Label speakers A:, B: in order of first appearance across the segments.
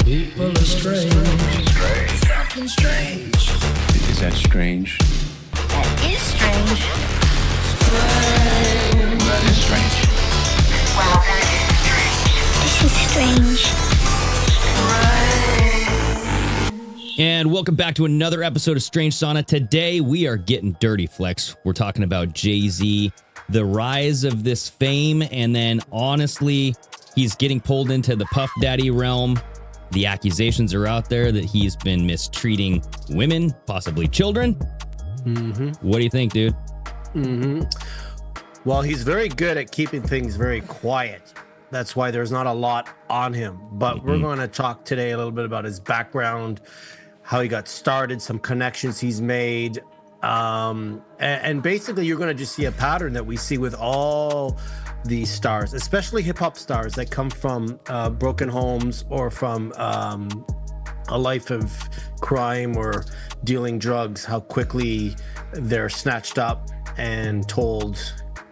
A: People are strange. Something strange.
B: Is that strange?
C: That is strange.
B: That is strange.
C: Wow, that is strange. This is strange.
D: And welcome back to another episode of Strange Sauna. Today we are getting dirty, Flex. We're talking about Jay Z, the rise of this fame, and then honestly, he's getting pulled into the Puff Daddy realm. The accusations are out there that he's been mistreating women, possibly children. Mm-hmm. What do you think, dude?
E: Mm-hmm. Well, he's very good at keeping things very quiet. That's why there's not a lot on him. But we're going to talk today a little bit about his background, how he got started, some connections he's made. And basically, you're going to just see a pattern that we see with all these stars, especially hip hop stars that come from broken homes or from a life of crime or dealing drugs, how quickly they're snatched up and told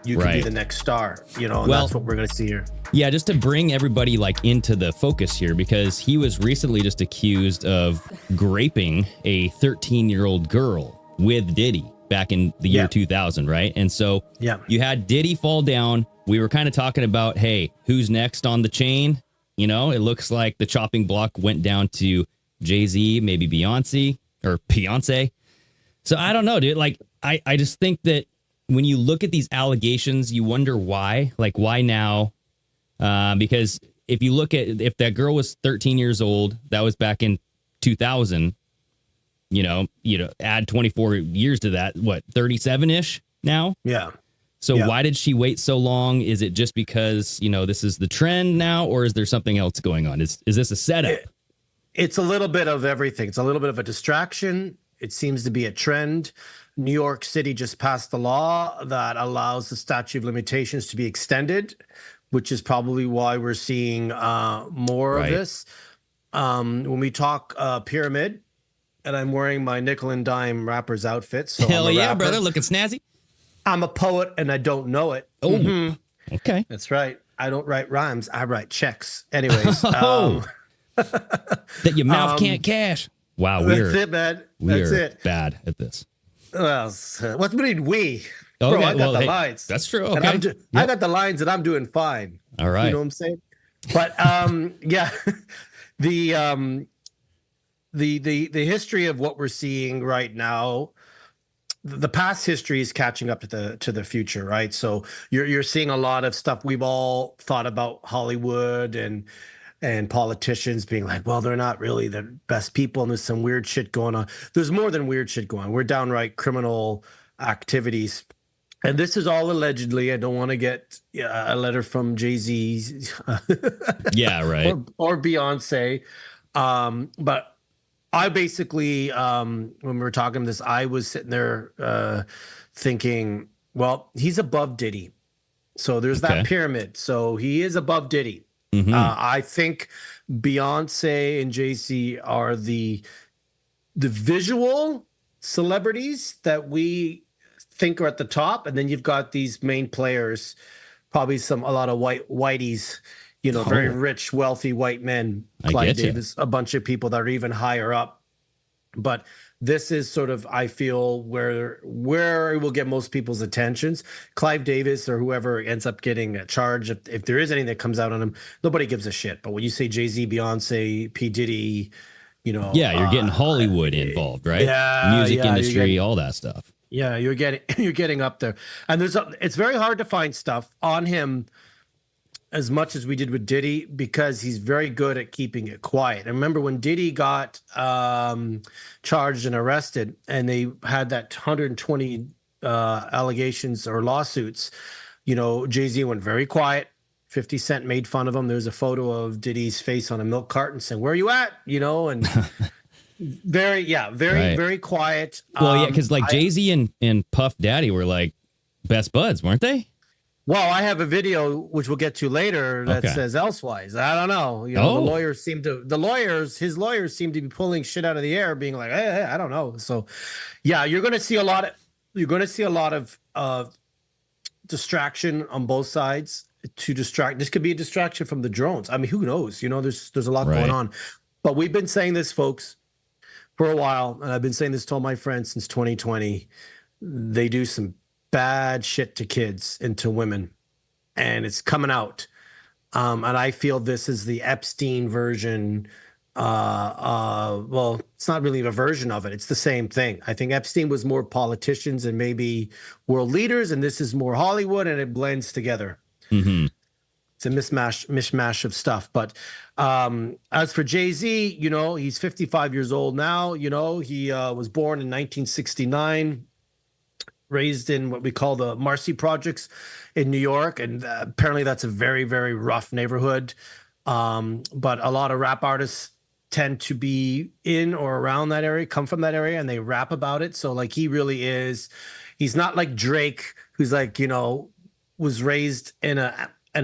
E: you can be the next star, you know, and that's what we're going to see here.
D: Yeah, just to bring everybody like into the focus here, because he was recently just accused of graping a 13-year-old girl with Diddy back in the year 2000, right? And so you had Diddy fall down. We were kind of talking about, hey, who's next on the chain? You know, it looks like the chopping block went down to Jay Z, maybe Beyonce or Beyonce. So I don't know, dude. Like, I just think that when you look at these allegations, you wonder why. Like, why now? Because if you look at, if that girl was 13 years old, that was back in 2000, you know, add 24 years to that, what, 37-ish now?
E: Yeah.
D: So why did she wait so long? Is it just because, you know, this is the trend now, or is there something else going on? Is this a setup?
E: It's a little bit of everything. It's a little bit of a distraction. It seems to be a trend. New York City just passed a law that allows the statute of limitations to be extended, which is probably why we're seeing more of this. When we talk pyramid, and I'm wearing my nickel and dime rapper's outfit. So
D: Hell yeah, brother. Looking snazzy.
E: I'm a poet and I don't know it.
D: Oh, okay.
E: That's right. I don't write rhymes. I write checks. Anyways.
D: That your mouth can't cash. Wow,
E: that's it, man. That's it.
D: Bad at this.
E: Well, what's between we?
D: Okay,
E: Bro, I got the lines.
D: That's true.
E: And
D: Okay.
E: I got the lines and I'm doing fine.
D: All right.
E: You know what I'm saying? But yeah, the history of what we're seeing right now, the past history is catching up to the future, right? So you're seeing a lot of stuff we've all thought about Hollywood and politicians being like, well, they're not really the best people, and there's some weird shit going on. There's more than weird shit going on. We're downright criminal activities. And this is all allegedly. I don't want to get a letter from Jay Z,
D: yeah, right,
E: or Beyonce, but I basically, when we were talking this, I was sitting there thinking, well, he's above Diddy. So there's that pyramid. So he is above Diddy. Mm-hmm. I think Beyonce and Jay Z are the visual celebrities that we think are at the top. And then you've got these main players, probably a lot of whiteys, you know, very rich, wealthy white men, Clive Davis, a bunch of people that are even higher up. But this is sort of, I feel, where it will get most people's attentions. Clive Davis or whoever ends up getting a charge, if there is anything that comes out on him, nobody gives a shit. But when you say Jay Z, Beyonce, P. Diddy, you know.
D: Yeah, you're getting Hollywood involved, right?
E: Yeah.
D: Music industry, all that stuff.
E: Yeah, you're getting up there. And it's very hard to find stuff on him as much as we did with Diddy, because he's very good at keeping it quiet. I remember when Diddy got charged and arrested, and they had that 120 allegations or lawsuits, you know, Jay Z went very quiet. 50 Cent made fun of him. There's a photo of Diddy's face on a milk carton saying, "Where are you at?" You know, and very quiet.
D: Well, yeah, because like Jay Z and Puff Daddy were like best buds, weren't they?
E: Well, I have a video which we'll get to later that says elsewise. I don't know. You know, his lawyers seem to be pulling shit out of the air, being like, hey, I don't know. So, yeah, you're going to see a lot of distraction on both sides to distract. This could be a distraction from the drones. I mean, who knows? You know, there's a lot going on. But we've been saying this, folks, for a while, and I've been saying this to all my friends since 2020. They do some bad shit to kids and to women, and it's coming out. And I feel this is the Epstein version. Well, it's not really a version of it. It's the same thing. I think Epstein was more politicians and maybe world leaders, and this is more Hollywood, and it blends together.
D: Mm-hmm.
E: It's a mishmash of stuff. But as for Jay Z, you know, he's 55 years old now. You know, he was born in 1969. Raised in what we call the Marcy Projects in New York. And apparently that's a very, very rough neighborhood. But a lot of rap artists tend to be in or around that area, come from that area, and they rap about it. So like he really is, he's not like Drake, who's like, you know, was raised in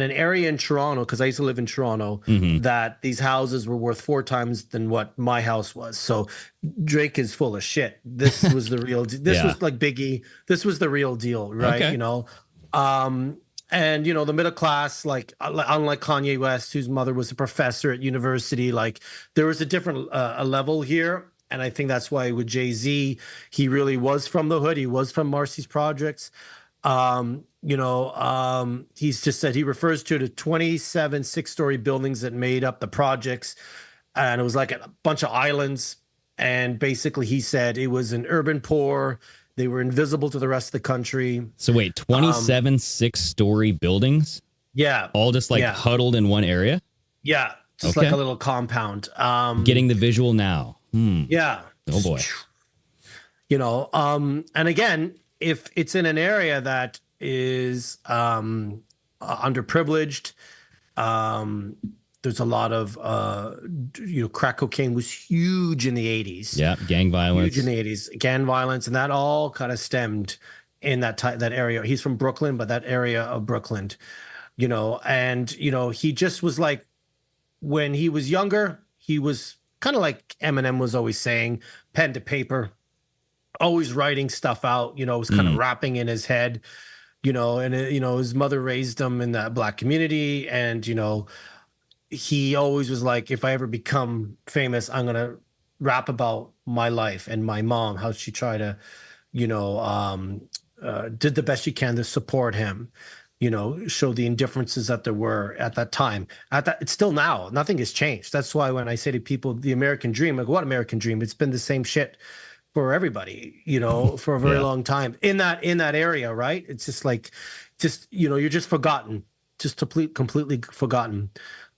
E: an area in Toronto, because I used to live in Toronto, that these houses were worth 4 times than what my house was. So Drake is full of shit. This was the real. This was like Biggie. This was the real deal, right?
D: Okay.
E: You know, and you know the middle class, like unlike Kanye West, whose mother was a professor at university, like there was a different a level here. And I think that's why with Jay Z, he really was from the hood. He was from Marcy's Projects. He's just said he refers to the 27 6-story buildings that made up the projects, and it was like a bunch of islands. And basically, he said it was an urban poor. They were invisible to the rest of the country.
D: So wait, 27 6-story buildings?
E: Yeah,
D: all just like huddled in one area.
E: Yeah, just like a little compound.
D: Getting the visual now.
E: Yeah.
D: Oh boy.
E: You know, and again, if it's in an area that is underprivileged, there's a lot of crack cocaine was huge in the 80s.
D: Yeah, gang violence.
E: Huge in the 80s, gang violence, and that all kind of stemmed in that area. He's from Brooklyn, but that area of Brooklyn, you know, and you know, he just was like, when he was younger, he was kind of like Eminem was always saying, pen to paper, always writing stuff out, you know, was kind of rapping in his head, you know, and, you know, his mother raised him in that Black community. And, you know, he always was like, if I ever become famous, I'm going to rap about my life and my mom, how she tried to, you know, did the best she can to support him, you know, show the indifferences that there were at that time. It's still now, nothing has changed. That's why when I say to people, the American dream, like, what American dream? It's been the same shit for everybody, you know, for a very long time in that area, right? It's just like, you know, you're just forgotten, just completely forgotten.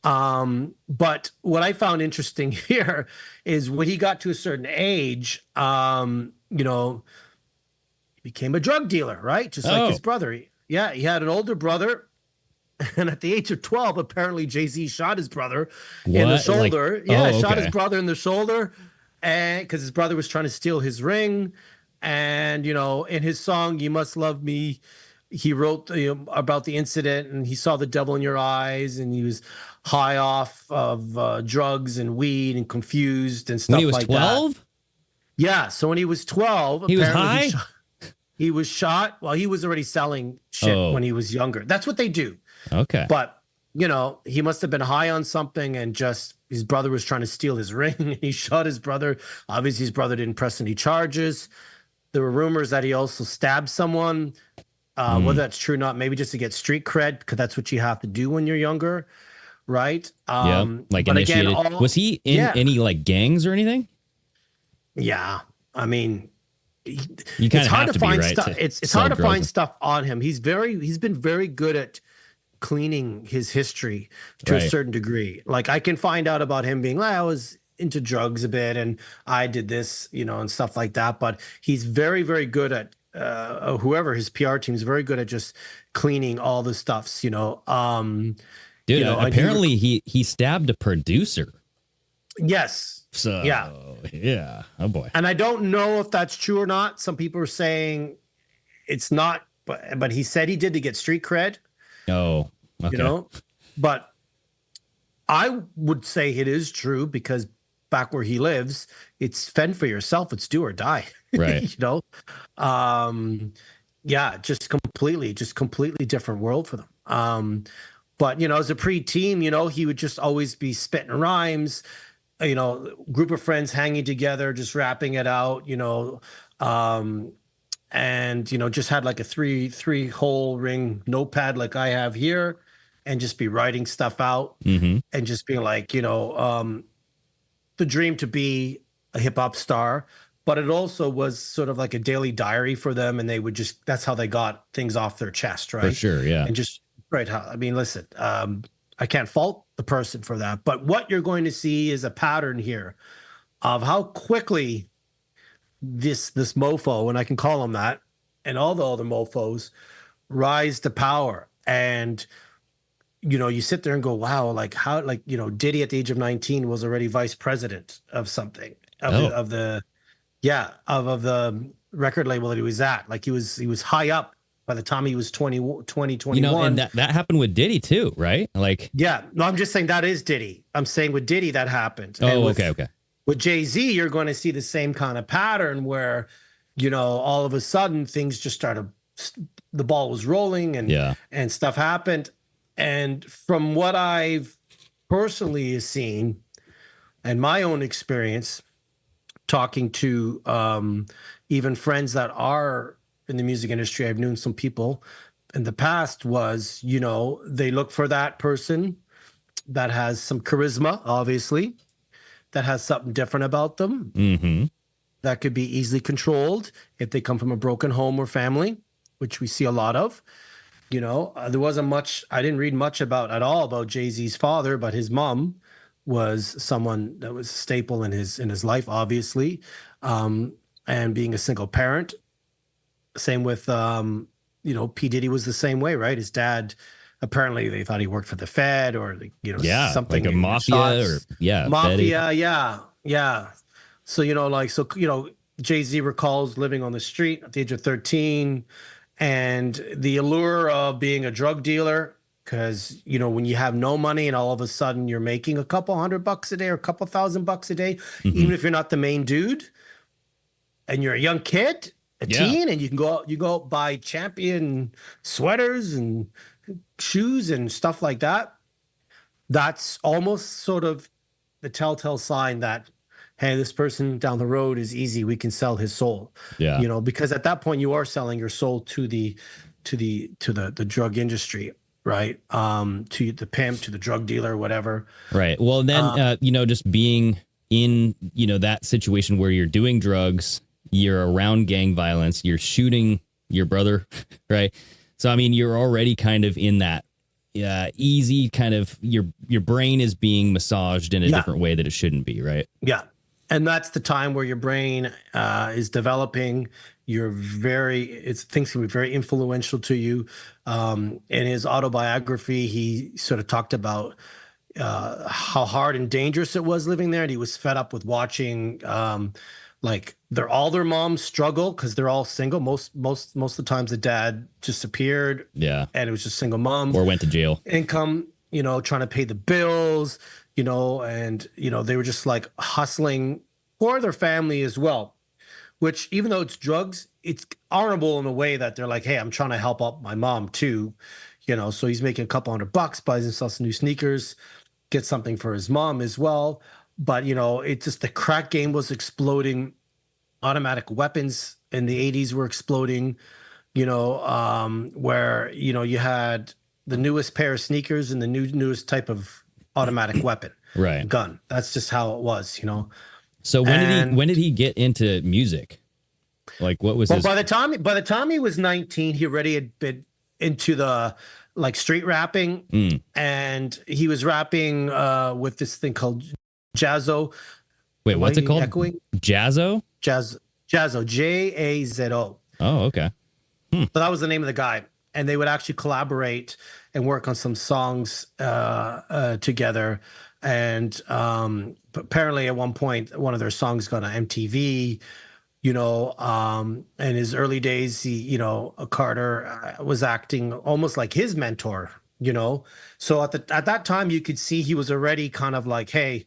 E: But what I found interesting here is when he got to a certain age, you know, he became a drug dealer, right? Just like his brother. Yeah, he had an older brother. And at the age of 12, apparently Jay Z shot his brother in the shoulder. Shot his brother in the shoulder. And because his brother was trying to steal his ring. And, you know, in his song, You Must Love Me, he wrote about the incident, and he saw the devil in your eyes, and he was high off of drugs and weed and confused and stuff like that. When he was 12? Yeah. So when he was 12,
D: he was high?
E: He was shot. Well, he was already selling shit when he was younger. That's what they do.
D: Okay.
E: But, you know, he must have been high on something, and just his brother was trying to steal his ring, and he shot his brother. Obviously, his brother didn't press any charges. There were rumors that he also stabbed someone. Whether that's true or not, maybe just to get street cred, because that's what you have to do when you're younger, right?
D: Like initiated. Again, was he in any like gangs or anything?
E: Yeah, I mean,
D: you kind of have to
E: find
D: be, right?
E: stuff. It's hard to find stuff on him. He's been very good at cleaning his history to a certain degree. Like I can find out about him being, I was into drugs a bit and I did this, you know, and stuff like that. But he's very, very good at whoever his PR team is very good at just cleaning all the stuffs, you know.
D: Dude,
E: you know,
D: apparently he stabbed a producer.
E: Yes.
D: So yeah. Oh boy.
E: And I don't know if that's true or not. Some people are saying it's not, but he said he did to get street cred.
D: Oh, okay.
E: You know, but I would say it is true, because back where he lives, it's fend for yourself. It's do or die.
D: Right.
E: You know, just completely different world for them. But, you know, as a pre-teen, you know, he would just always be spitting rhymes, group of friends hanging together, just rapping it out, and just had like a three hole ring notepad like I have here, and just be writing stuff out,
D: Mm-hmm.
E: and just being like, the dream to be a hip hop star, but it also was sort of like a daily diary for them, and they would just, that's how they got things off their chest, right?
D: For sure, yeah.
E: And just right, how, I mean, listen, I can't fault the person for that, but what you're going to see is a pattern here of how quickly this mofo, and I can call him that, and all the other mofos rise to power. And you sit there and go, wow, like how, like, Diddy at the age of 19 was already vice president of something, of the record label that he was at. Like he was high up by the time he was 21.
D: And that happened with Diddy too, right? Like,
E: yeah, no, I'm just saying that is Diddy. I'm saying with Diddy that happened.
D: oh,
E: And with,
D: okay.
E: With Jay Z, you're going to see the same kind of pattern where, all of a sudden things just started, the ball was rolling, and stuff happened. And from what I've personally seen and my own experience talking to even friends that are in the music industry, I've known some people in the past was, they look for that person that has some charisma, obviously, that has something different about them,
D: mm-hmm.
E: that could be easily controlled if they come from a broken home or family, which we see a lot of. There wasn't much, I didn't read much at all about Jay-Z's father, but his mom was someone that was a staple in his life, obviously. And being a single parent, same with, P. Diddy was the same way, right? His dad, apparently they thought he worked for the Fed or, something.
D: Like a mafia
E: mafia. Yeah. So, Jay-Z recalls living on the street at the age of 13, and the allure of being a drug dealer, because, when you have no money and all of a sudden you're making a couple $100 a day or a couple $1,000 a day,
D: mm-hmm.
E: even if you're not the main dude and you're a young kid, teen, and you go out buy Champion sweaters and shoes and stuff like that. That's almost sort of the telltale sign that, hey, this person down the road is easy. We can sell his soul.
D: Yeah.
E: Because at that point you are selling your soul to the drug industry, right? To the pimp, to the drug dealer, whatever.
D: Right. Well, then, just being in, that situation where you're doing drugs, you're around gang violence, you're shooting your brother, right? So, I mean, you're already kind of in that easy kind of, your brain is being massaged in a different way that it shouldn't be, right?
E: Yeah. And that's the time where your brain is developing. Things can be very influential to you. In his autobiography, he sort of talked about how hard and dangerous it was living there. And he was fed up with watching all their moms struggle because they're all single. Most of the times the dad disappeared.
D: Yeah.
E: And it was just single mom.
D: Or went to jail.
E: Income, trying to pay the bills, and, they were just like hustling for their family as well, which even though it's drugs, it's honorable in a way that they're like, hey, I'm trying to help out my mom too, so he's making a couple $100, buys himself some new sneakers, gets something for his mom as well. But, it's just the crack game was exploding. Automatic weapons in the 80s were exploding, where, you had the newest pair of sneakers and the newest type of automatic weapon,
D: right?
E: Gun. That's just how it was,
D: So when did he get into music? Like, what was his? By
E: the time he was 19, he already had been into the street rapping, and he was rapping with this thing called Jazzo.
D: Wait, what's it called?
E: Echoing?
D: Jazzo,
E: Jazzo, Jazo.
D: Oh, okay.
E: So that was the name of the guy. And they would actually collaborate and work on some songs together. And apparently at one point, one of their songs got on MTV, in his early days, he, Carter was acting almost like his mentor, So at that time, you could see he was already kind of like, hey,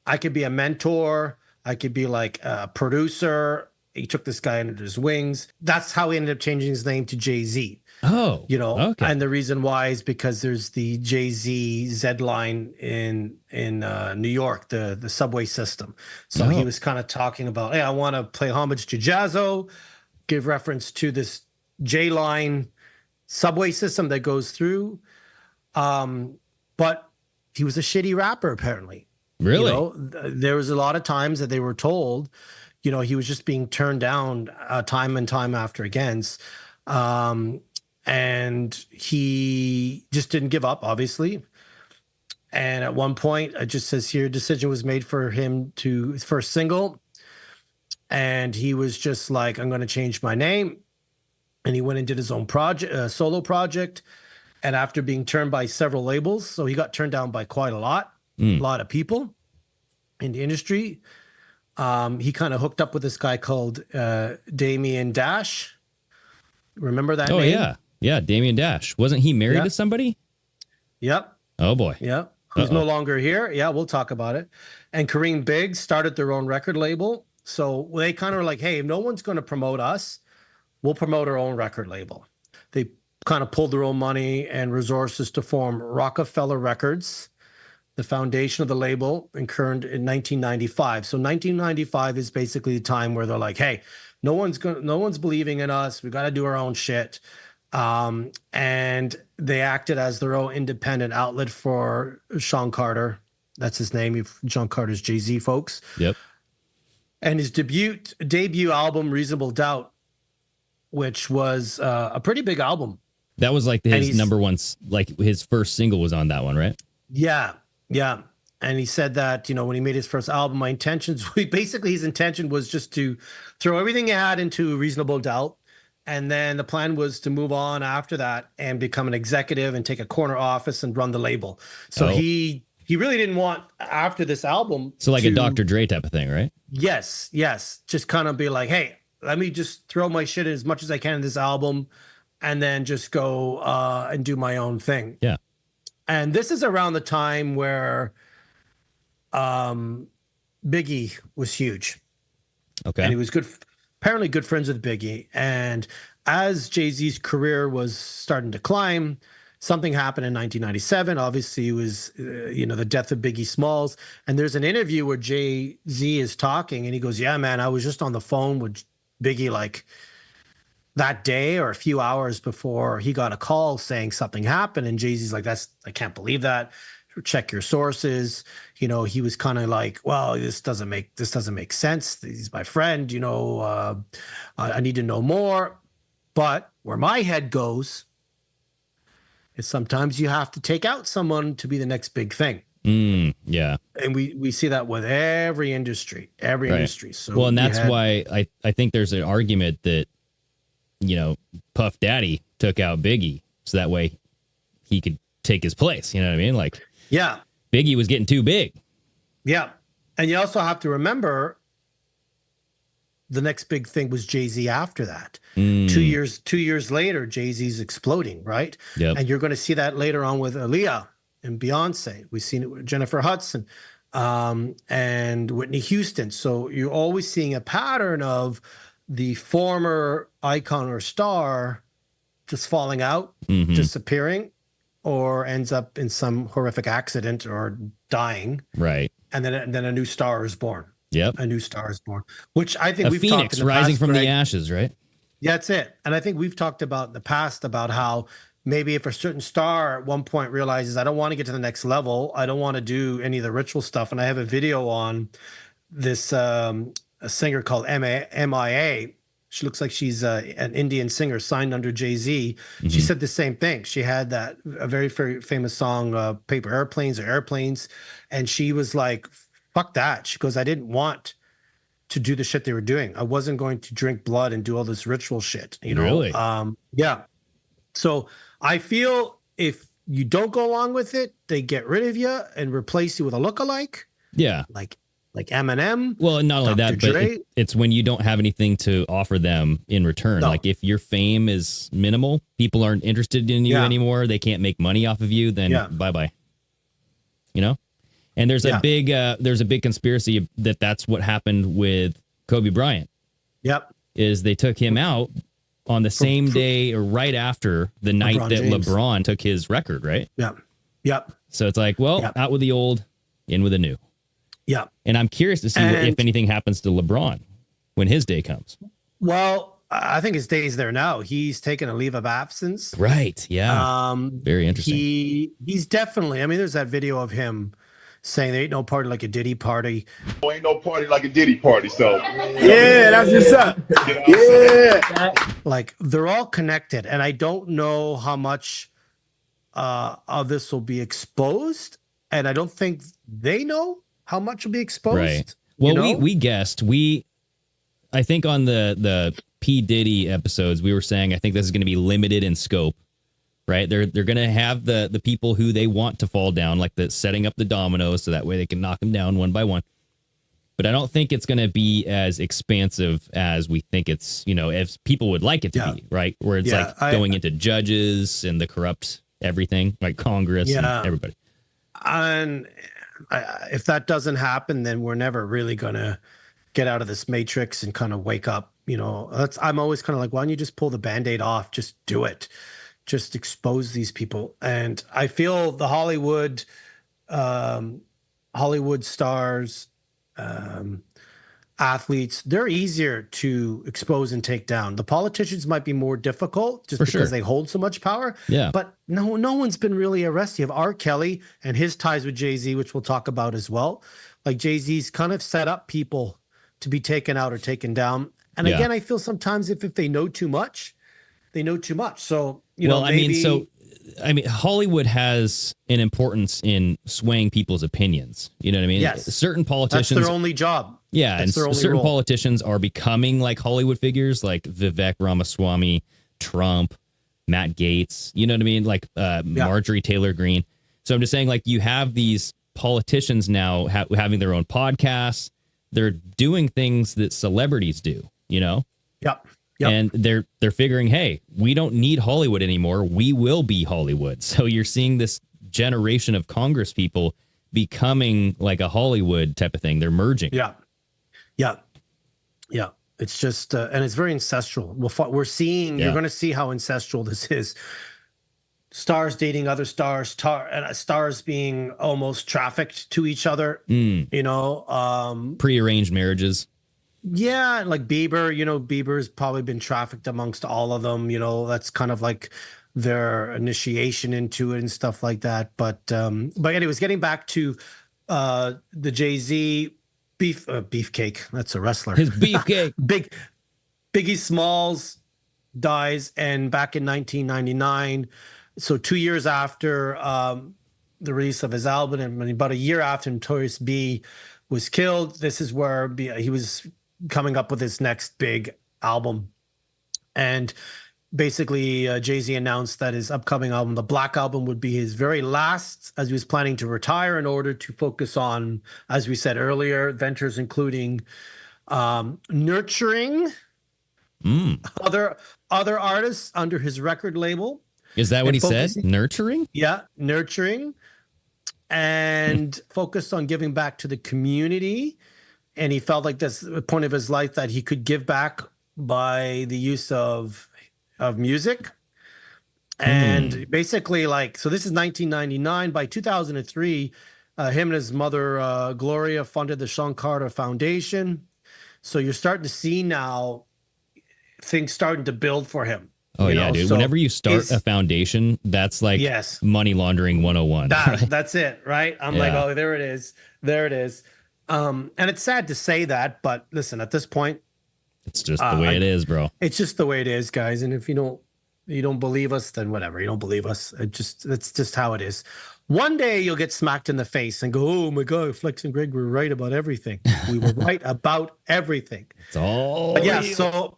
E: I could be a mentor. I could be like a producer, He took this guy under his wings. That's how he ended up changing his name to Jay Z.
D: Oh, okay.
E: And the reason why is because there's the Jay Z line in New York, the subway system. So he was kind of talking about, hey, I want to play homage to Jazzo, give reference to this J line subway system that goes through. But he was a shitty rapper, apparently.
D: Really?
E: There was a lot of times that they were told, he was just being turned down time and time after again. And he just didn't give up, obviously. And at one point, it just says here, decision was made for him to his first single. And he was just like, I'm going to change my name. And he went and did his own project, solo project. And after being turned by several labels, so he got turned down by quite a lot of people in the industry. He kind of hooked up with this guy called Damien Dash. Remember that name?
D: Oh, yeah. Yeah, Damien Dash. Wasn't he married to somebody?
E: Yep.
D: Oh, boy.
E: Yep. Who's no longer here. Yeah, we'll talk about it. And Kareem Biggs started their own record label. So they kind of were like, hey, if no one's going to promote us, we'll promote our own record label. They kind of pulled their own money and resources to form Roc-A-Fella Records. The foundation of the label occurred in 1995. So 1995 is basically the time where they're like, hey, no one's believing in us. We got to do our own shit. And they acted as their own independent outlet for Sean Carter. That's his name. Sean Carter's Jay Z, folks.
D: Yep.
E: And his debut album, Reasonable Doubt, which was a pretty big album.
D: That was like his number one, like his first single was on that one, right?
E: Yeah. Yeah. And he said that, when he made his first album, his intention was just to throw everything he had into Reasonable Doubt. And then the plan was to move on after that and become an executive and take a corner office and run the label. So he really didn't want after this album.
D: So like a Dr. Dre type of thing, right?
E: Yes. Just kind of be like, hey, let me just throw my shit in as much as I can in this album and then just go and do my own thing.
D: Yeah.
E: And this is around the time where Biggie was huge.
D: Okay.
E: And he was apparently good friends with Biggie. And as Jay-Z's career was starting to climb, something happened in 1997. Obviously, it was, the death of Biggie Smalls. And there's an interview where Jay-Z is talking and he goes, yeah, man, I was just on the phone with Biggie like that day or a few hours before he got a call saying something happened. And Jay-Z's like, I can't believe that. Check your sources. He was kind of like, well, this doesn't make sense. He's my friend, I need to know more. But where my head goes is sometimes you have to take out someone to be the next big thing.
D: Yeah.
E: And we see that with every industry. So
D: well, and that's why I think there's an argument that, Puff Daddy took out Biggie so that way he could take his place. You know what I mean? Like,
E: yeah,
D: Biggie was getting too big.
E: Yeah. And you also have to remember the next big thing was Jay-Z after that. 2 years later, Jay-Z's exploding, right?
D: Yep.
E: And you're going to see that later on with Aaliyah and Beyonce. We've seen it with Jennifer Hudson and Whitney Houston. So you're always seeing a pattern of the former icon or star just falling out, disappearing, or ends up in some horrific accident or dying.
D: Right.
E: And then a new star is born.
D: Yep.
E: A new star is born, which I think
D: a
E: we've
D: phoenix
E: talked in the
D: rising
E: past,
D: from
E: Greg.
D: the ashes, right?
E: Yeah, that's it. And I think we've talked about in the past about how maybe if a certain star at one point realizes, I don't want to get to the next level, I don't want to do any of the ritual stuff. And I have a video on this a singer called MIA. She looks like she's an Indian singer signed under Jay Z. She said the same thing. She had a very, very famous song, Paper Airplanes or Airplanes. And she was like, fuck that. She goes, I didn't want to do the shit they were doing. I wasn't going to drink blood and do all this ritual shit.
D: Really?
E: Yeah. So I feel if you don't go along with it, they get rid of you and replace you with a lookalike.
D: Yeah.
E: Like Eminem.
D: Well, not only
E: Dr.
D: that, but
E: Dre.
D: it's when you don't have anything to offer them in return.
E: No.
D: Like if your fame is minimal, people aren't interested in you anymore. They can't make money off of you. Then bye-bye. And there's a big conspiracy that's what happened with Kobe Bryant.
E: Yep.
D: is they took him out on the same day or right after the night that
E: James.
D: LeBron took his record, right?
E: Yep. Yep.
D: So it's like, well,
E: Yep.
D: out with the old, in with the new.
E: Yep.
D: And I'm curious to see if anything happens to LeBron when his day comes.
E: Well, I think his day's there now. He's taken a leave of absence.
D: Right. Yeah. Very interesting.
E: He's definitely, I mean, there's that video of him saying there ain't no party like a Diddy party.
F: There ain't no party like a Diddy party, so.
G: Yeah, that's what's up. Yeah.
E: Like, they're all connected. And I don't know how much of this will be exposed. And I don't think they know how much will be exposed.
D: Right. Well,
E: you know?
D: we guessed. I think on the P. Diddy episodes, we were saying, I think this is going to be limited in scope, right? They're going to have the people who they want to fall down, like setting up the dominoes so that way they can knock them down one by one. But I don't think it's going to be as expansive as we think it's, as people would like it to be, right? Where it's going into judges and the corrupt everything, like Congress and everybody.
E: And if that doesn't happen, then we're never really going to get out of this matrix and kind of wake up. I'm always kind of like, why don't you just pull the Band-Aid off? Just do it. Just expose these people. And I feel the Hollywood stars, athletes, they're easier to expose and take down. The politicians might be more difficult just because they hold so much power.
D: Yeah.
E: But no one's been really arrested. You have R. Kelly and his ties with Jay Z, which we'll talk about as well. Like Jay Z's kind of set up people to be taken out or taken down. And again, I feel sometimes if they know too much, they know too much. So,
D: I mean, Hollywood has an importance in swaying people's opinions. You know what I mean?
E: Yes.
D: Certain politicians.
E: That's their only job.
D: Yeah.
E: That's
D: and certain politicians are becoming like Hollywood figures like Vivek Ramaswamy, Trump, Matt Gaetz. You know what I mean? Like Marjorie Taylor Greene. So I'm just saying, like, you have these politicians now having their own podcasts. They're doing things that celebrities do, Yep. And they're figuring, hey, we don't need Hollywood anymore. We will be Hollywood. So you're seeing this generation of Congress people becoming like a Hollywood type of thing. They're merging.
E: Yeah. It's just, and it's very ancestral. We're seeing, you're going to see how ancestral this is. Stars dating other stars, stars being almost trafficked to each other,
D: prearranged marriages.
E: Yeah, like Bieber, Bieber's probably been trafficked amongst all of them. That's kind of like their initiation into it and stuff like that. But anyways, getting back to the Jay Z beefcake. That's a wrestler.
D: His beefcake.
E: Biggie Smalls dies, and back in 1999, so 2 years after the release of his album, and about a year after Notorious B was killed, this is where he was coming up with his next big album. And basically Jay-Z announced that his upcoming album, the Black Album, would be his very last, as he was planning to retire in order to focus on, as we said earlier, ventures including nurturing other artists under his record label.
D: Is that what he said? Nurturing?
E: Yeah, nurturing, and focused on giving back to the community. And he felt like that's a point of his life that he could give back by the use of music. And basically, so this is 1999. By 2003, him and his mother, Gloria, funded the Sean Carter Foundation. So you're starting to see now things starting to build for him.
D: Oh, yeah, dude. So whenever you start a foundation, that's like money laundering 101.
E: That's it, right? I'm like, oh, there it is. There it is. And it's sad to say that, but listen, at this point,
D: it's just the way it is, bro.
E: It's just the way it is, guys. And if you don't believe us, then whatever. You don't believe us. That's just how it is. One day you'll get smacked in the face and go, oh my God, Flex and Greg were right about everything. We were right about everything.
D: It's all.
E: But yeah, so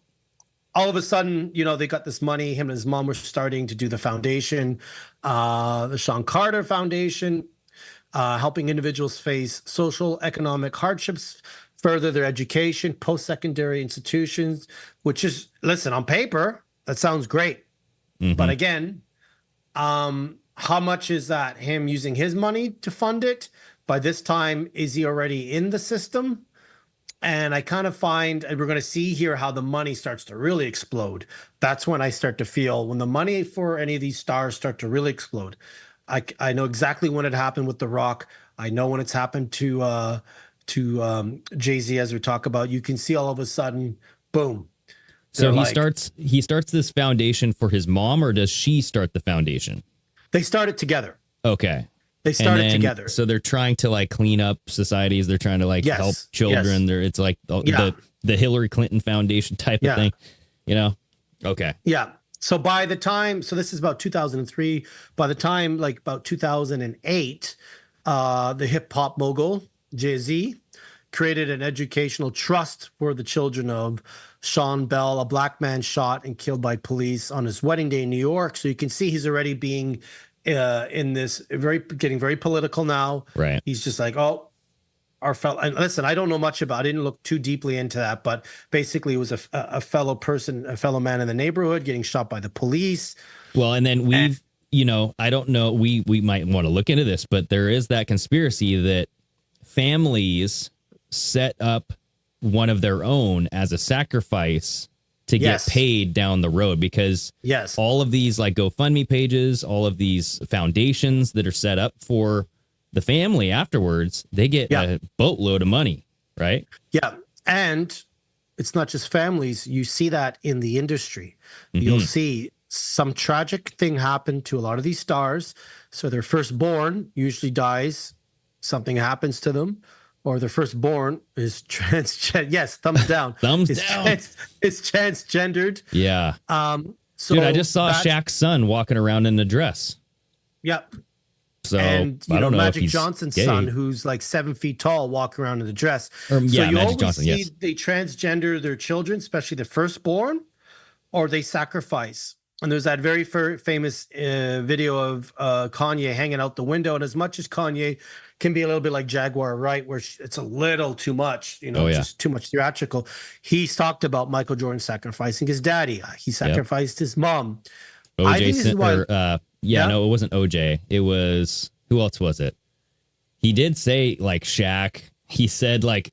E: all of a sudden, they got this money. Him and his mom were starting to do the foundation, the Sean Carter Foundation, helping individuals face social, economic hardships, further their education, post-secondary institutions, which is, listen, on paper, that sounds great. But again, how much is that him using his money to fund it? By this time, is he already in the system? And I kind of find, and we're going to see here how the money starts to really explode. That's when I start to feel when the money for any of these stars start to really explode. I know exactly when it happened with The Rock. I know when it's happened to Jay Z, as we talk about. You can see all of a sudden, boom.
D: So he starts this foundation for his mom, or does she start the foundation?
E: They start it together.
D: Okay.
E: They started together.
D: So they're trying to like clean up societies. They're trying to like help children. Yes. It's like the Hillary Clinton Foundation type of thing, you know? Okay.
E: Yeah. So by the time, so this is about 2003, by the time like about 2008, the hip hop mogul, Jay Z, created an educational trust for the children of Sean Bell, a black man shot and killed by police on his wedding day in New York. So you can see he's already being in this getting very political now.
D: Right.
E: He's just like, oh, our fellow. And listen, I don't know much about. I didn't look too deeply into that, but basically, it was a fellow person, a fellow man in the neighborhood getting shot by the police.
D: Well, and then I don't know. We might want to look into this, but there is that conspiracy that families set up one of their own as a sacrifice to get paid down the road, because all of these like GoFundMe pages, all of these foundations that are set up for the family afterwards, they get a boatload of money, right? Yeah. And it's not just families. You see that in the industry. Mm-hmm. You'll see some tragic thing happen to a lot of these stars. So their firstborn usually dies. Something happens to them. Or their firstborn is transgender. Yes, thumbs down. Thumbs down.
E: It's transgendered.
D: Yeah.
E: So
D: dude, I just saw Shaq's son walking around in a dress.
E: Yep.
D: So
E: and
D: I don't know
E: Magic
D: if he's
E: Johnson's
D: gay.
E: son, who's like 7 feet tall, walking around in the dress.
D: So you
E: Magic
D: always
E: Johnson,
D: see
E: they transgender their children, especially the firstborn, or they sacrifice. And there's that very famous video of Kanye hanging out the window. And as much as Kanye can be a little bit like Jaguar, right, where it's a little too much, just too much theatrical. He's talked about Michael Jordan sacrificing his daddy. He sacrificed his mom.
D: No, it wasn't OJ. It was, who else was it? He did say like Shaq. He said like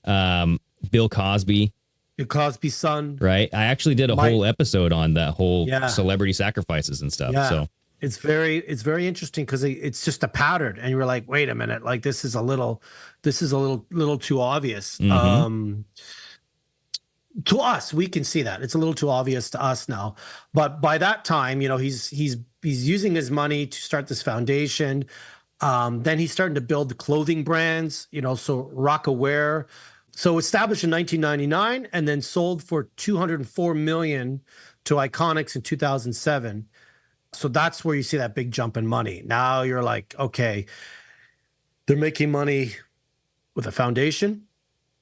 D: Bill Cosby.
E: Bill Cosby's son.
D: Right. I actually did a whole episode on that whole celebrity sacrifices and stuff.
E: Yeah.
D: So
E: it's very interesting because it's just a pattern, and you're like, wait a minute, like this is a little too obvious.
D: Mm-hmm.
E: To us, we can see that it's a little too obvious to us now, but by that time, he's using his money to start this foundation. Then he's starting to build the clothing brands, so Roc-A-Wear. So established in 1999 and then sold for $204 million to Iconics in 2007. So that's where you see that big jump in money. Now you're like, okay, they're making money with a foundation,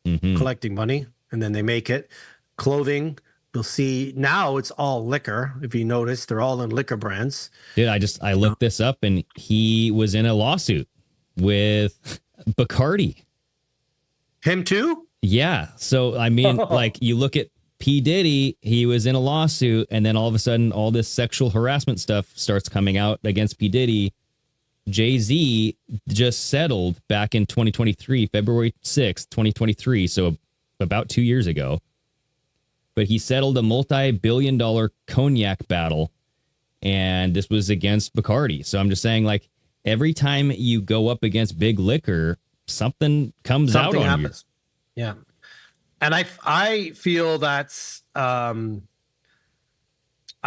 E: collecting money, and then they make it. Clothing, you'll see now it's all liquor. If you notice, they're all in liquor brands.
D: Dude, I looked this up, and he was in a lawsuit with Bacardi.
E: Him too?
D: Yeah. So, I mean, like you look at P. Diddy, he was in a lawsuit, and then all of a sudden, all this sexual harassment stuff starts coming out against P. Diddy. Jay Z just settled back in 2023, February 6th, 2023. So about 2 years ago. But he settled a multi-billion-dollar cognac battle, and this was against Bacardi. So I'm just saying, like, every time you go up against big liquor, something comes out on happens.
E: You. Yeah. And I feel that's I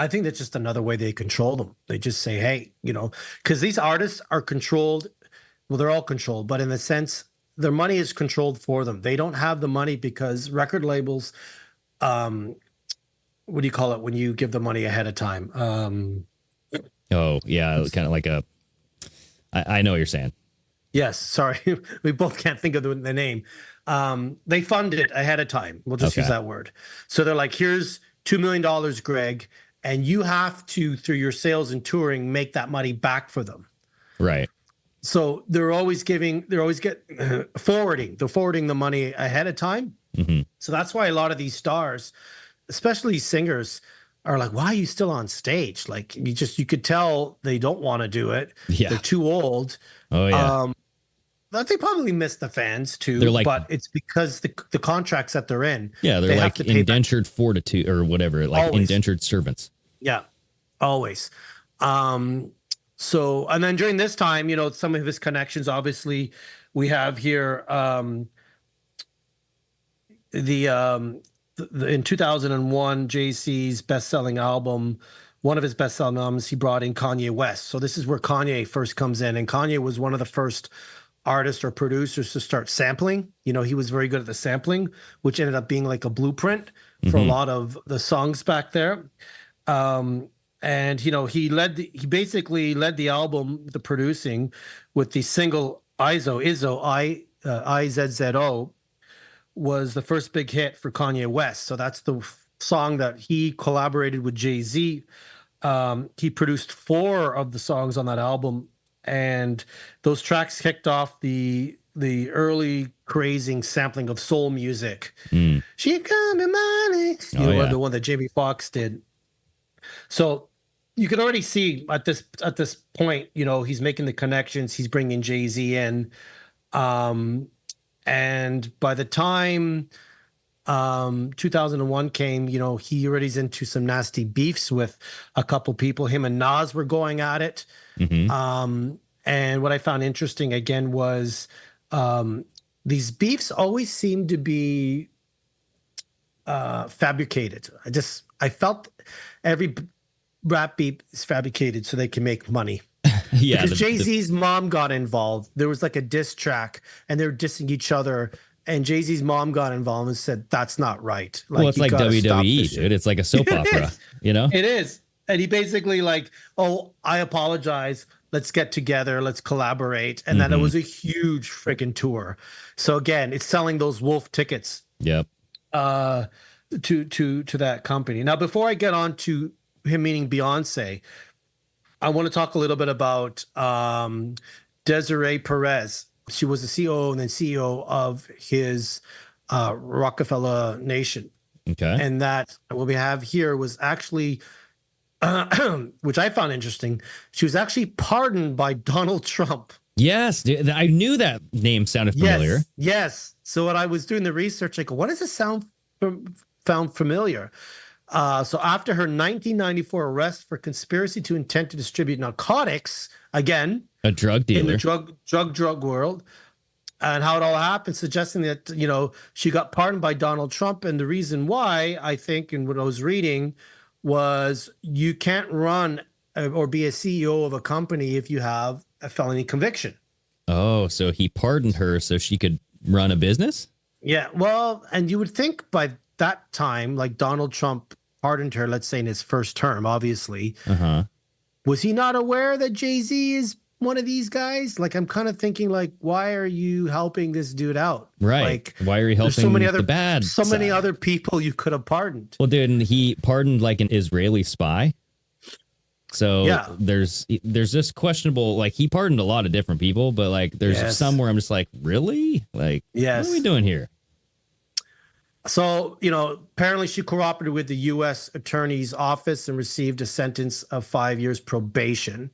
E: think that's just another way they control them. They just say, hey, because these artists are controlled. Well, they're all controlled, but in the sense their money is controlled for them. They don't have the money because record labels, what do you call it when you give the money ahead of time?
D: Oh, yeah, kind of like I know what you're saying.
E: Yes, sorry. We both can't think of the name. They fund it ahead of time. We'll just use that word. So they're like, here's $2 million, Greg, and you have to, through your sales and touring, make that money back for them.
D: Right.
E: So they're always forwarding the money ahead of time.
D: Mm-hmm.
E: So that's why a lot of these stars, especially singers, are like, why are you still on stage? Like you could tell they don't want to do it.
D: Yeah.
E: They're too old.
D: Oh yeah.
E: they probably miss the fans too.
D: They're like-
E: but it's because the contracts that they're in.
D: Yeah, they're
E: they have
D: like
E: to pay back.
D: indentured fortitude or whatever, like
E: Always.
D: indentured servants.
E: Yeah, always. So, and then during this time, some of his connections, obviously, we have here in 2001, Jay Z's best-selling album, one of his best-selling albums, he brought in Kanye West. So this is where Kanye first comes in, and Kanye was one of the first artists or producers to start sampling. He was very good at the sampling, which ended up being like a blueprint for a lot of the songs back there. And he basically led the album, the producing, with the single Izzo, IZZO, was the first big hit for Kanye West. So that's the song that he collaborated with Jay Z. He produced 4 of the songs on that album, and those tracks kicked off the early crazing sampling of soul music. She come in money, the one that Jamie Foxx did. So you can already see at this point, he's making the connections. He's bringing Jay Z in, and by the time 2001 came, he already's into some nasty beefs with a couple people. Him and Nas were going at it. And what I found interesting again was these beefs always seem to be fabricated. I felt every rap beat is fabricated so they can make money.
D: Yeah,
E: because Jay-Z's mom got involved. There was like a diss track, and they're dissing each other. And Jay-Z's mom got involved and said, "That's not right."
D: Well, it's like WWE, dude. It's like a soap opera,
E: It is. And he basically like, "Oh, I apologize. Let's get together. Let's collaborate." And then it was a huge freaking tour. So again, it's selling those wolf tickets.
D: Yep.
E: To that company. Now, before I get on to him meeting Beyonce, I want to talk a little bit about Desiree Perez. She was the COO and then CEO of his Roc-A-Fella Nation.
D: Okay.
E: And that what we have here was actually, which I found interesting, she was actually pardoned by Donald Trump.
D: Yes, dude, I knew that name sounded familiar.
E: Yes. So when I was doing the research, I go, what does this sound found familiar? So after her 1994 arrest for conspiracy to intent to distribute narcotics, again,
D: a drug dealer
E: in the drug world, and how it all happened, suggesting that, she got pardoned by Donald Trump. And the reason why, I think, and what I was reading was you can't run or be a CEO of a company if you have a felony conviction.
D: Oh, so he pardoned her so she could run a business?
E: Yeah, well, and you would think by that time, like Donald Trump pardoned her, let's say in his first term, obviously. Was he not aware that Jay Z is one of these guys? Like, I'm kind of thinking, like, why are you helping this dude out?
D: Right.
E: Like,
D: why are you helping the bad
E: many
D: side?
E: other people you could have pardoned.
D: Well, dude, and he pardoned like an Israeli spy. So
E: yeah,
D: there's this questionable, like he pardoned a lot of different people, but like there's some where I'm just like, really? Like, what are we doing here?
E: So, apparently she cooperated with the U.S. Attorney's Office and received a sentence of 5 years probation.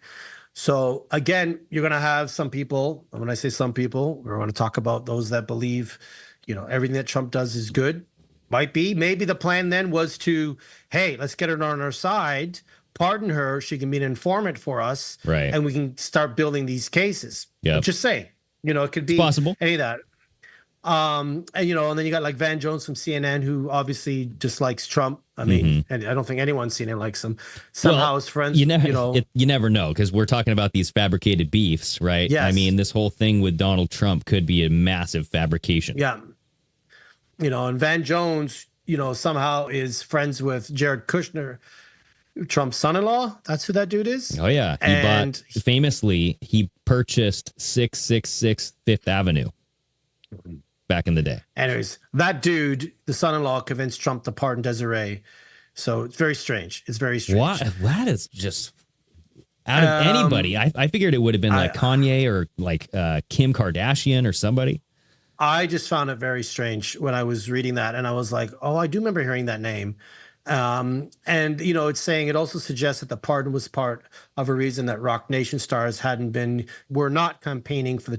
E: So, again, you're going to have some people, and when I say some people, we're going to talk about those that believe, everything that Trump does is good. Might be. Maybe the plan then was to, hey, let's get her on our side, pardon her, she can be an informant for us,
D: right?
E: And we can start building these cases.
D: Yeah.
E: Just say, it could be
D: possible.
E: Any of that. And then you got like Van Jones from CNN, who obviously dislikes Trump. I mean, and I don't think anyone CNN likes him. Somehow his friends,
D: you never know, because we're talking about these fabricated beefs, right?
E: Yes.
D: I mean, this whole thing with Donald Trump could be a massive fabrication.
E: Yeah. And Van Jones, somehow is friends with Jared Kushner, Trump's son-in-law. That's who that dude is.
D: Oh yeah, he purchased 666 Fifth Avenue back in the day.
E: Anyways, that dude, the son-in-law, convinced Trump to pardon Desiree. So it's very strange. It's very strange.
D: What? That is just out of anybody. I figured it would have been like Kanye or like Kim Kardashian or somebody.
E: I just found it very strange when I was reading that, and I was like, oh, I do remember hearing that name. And it's saying it also suggests that the pardon was part of a reason that Roc Nation stars were not campaigning for the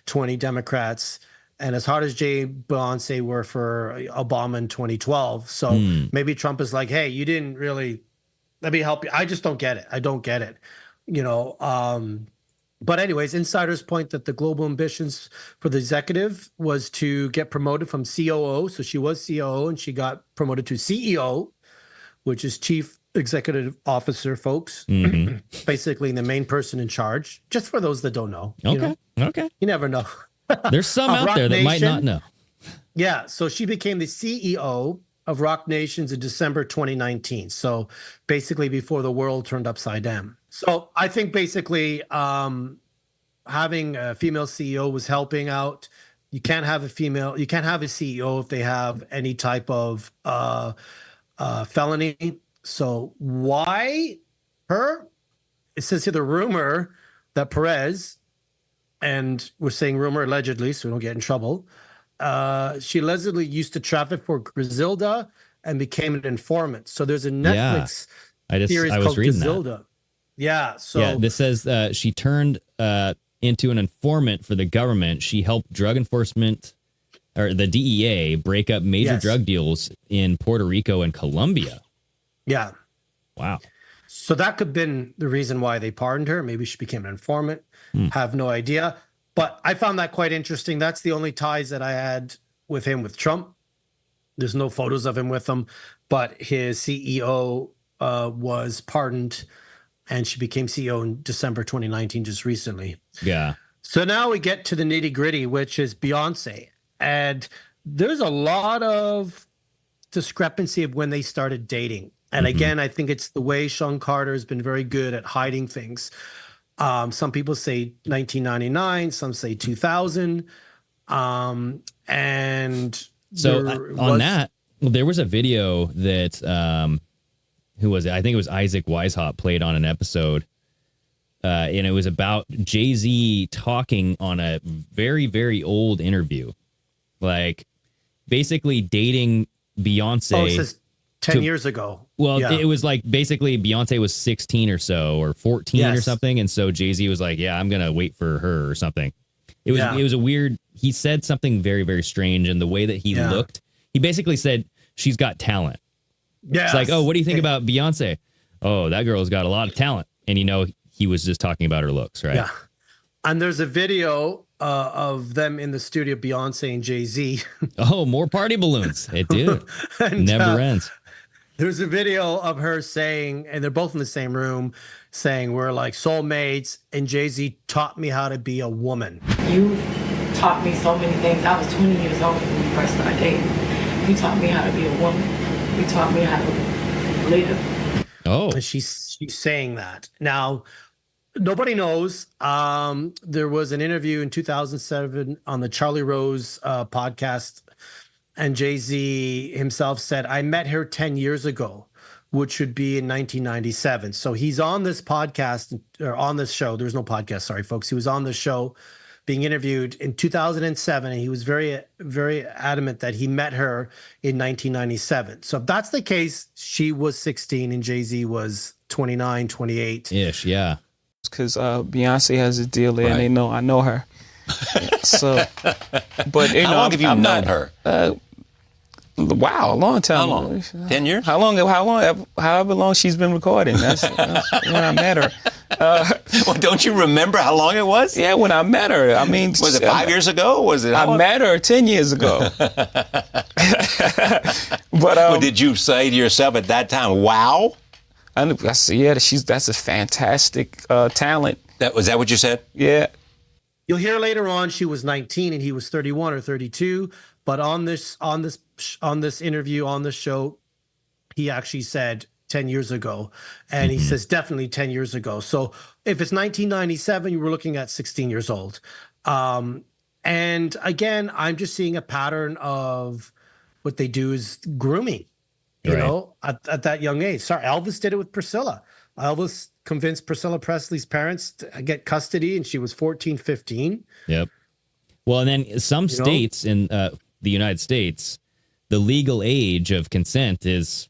E: 20 Democrats, and as hard as Jay and Beyonce were for Obama in 2012. So maybe Trump is like, hey, you didn't really, let me help you. I just don't get it. I don't get it. You know, but anyways, insiders point that the global ambitions for the executive was to get promoted from COO. So she was COO and she got promoted to CEO, which is Chief Executive Officer, folks. Basically the main person in charge, just for those that don't know.
D: Okay. Okay.
E: You never know.
D: There's some out
E: Roc
D: there that might
E: Nation.
D: not know.
E: Yeah. So she became the CEO of Roc Nations in December 2019. So basically before the world turned upside down. So I think basically having a female CEO was helping out. You can't have a CEO if they have any type of felony. So why her? It says here the rumor that Perez, and we're saying rumor allegedly, so we don't get in trouble. She allegedly used to traffic for Griselda and became an informant. So there's a Netflix series
D: I was
E: called
D: reading
E: Griselda.
D: that.
E: Yeah. So
D: Yeah, this says she turned into an informant for the government. She helped drug enforcement or the DEA break up major drug deals in Puerto Rico and Colombia.
E: Yeah.
D: Wow.
E: So that could have been the reason why they pardoned her. Maybe she became an informant. Have no idea. But I found that quite interesting. That's the only ties that I had with him with Trump. There's no photos of him with him, but his CEO was pardoned and she became CEO in December 2019, just recently.
D: Yeah.
E: So now we get to the nitty gritty, which is Beyonce. And there's a lot of discrepancy of when they started dating. And again, I think it's the way Sean Carter has been very good at hiding things. Some people say 1999, some say 2000. And
D: so on that, there was a video that, who was it? I think it was Isaac Weishaupt played on an episode. And it was about Jay Z talking on a very, very old interview. Like basically dating Beyonce.
E: Oh, it says 10 years ago.
D: Well, it was like basically Beyonce was 16 or so or 14 or something. And so Jay Z was like, yeah, I'm going to wait for her or something. It was a weird. He said something very, very strange. And the way that he looked, he basically said, she's got talent. Yeah. It's like, oh, what do you think about Beyonce? Oh, that girl's got a lot of talent. And, you know, he was just talking about her looks, right?
E: Yeah. And there's a video of them in the studio, Beyonce and Jay Z.
D: Oh, more party balloons. It did. Never ends.
E: There's a video of her saying, and they're both in the same room, saying we're like soulmates, and Jay Z taught me how to be a woman.
H: You taught me so many things. I was 20 years old when we first started dating. You taught me how to be a woman. You taught me how to live.
E: Oh. And she's saying that. Now, nobody knows. There was an interview in 2007 on the Charlie Rose podcast, and Jay-Z himself said, I met her 10 years ago, which would be in 1997. So he's on this podcast, or on this show. There's no podcast, sorry, folks. He was on the show being interviewed in 2007, and he was very, very adamant that he met her in 1997. So if that's the case, she was 16 and Jay-Z was 29, 28.
D: Ish, yeah.
I: Because Beyonce has a deal there, and they know I know her. So, but you
J: how
I: know,
J: long have you known her?
I: Wow, a long time.
J: How long? 10 years?
I: How long? However long she's been recording. That's when I met her.
J: Well, don't you remember how long it was?
I: Yeah, when I met her. I mean,
J: was it 5 years ago? Was it?
I: I met her 10 years ago.
J: But did you say to yourself at that time, "Wow"?
I: I said, yeah, that's a fantastic talent.
J: Was that what you said?
I: Yeah.
E: You'll hear later on she was 19 and he was 31 or 32. But on this interview, on this show, he actually said 10 years ago. And he says definitely 10 years ago. So if it's 1997, you were looking at 16 years old. And again, I'm just seeing a pattern of what they do is grooming, you know, at that young age. Sorry, Elvis did it with Priscilla. Elvis convinced Priscilla Presley's parents to get custody, and she was 14, 15.
D: Yep. Well, and then some states in the United States, the legal age of consent is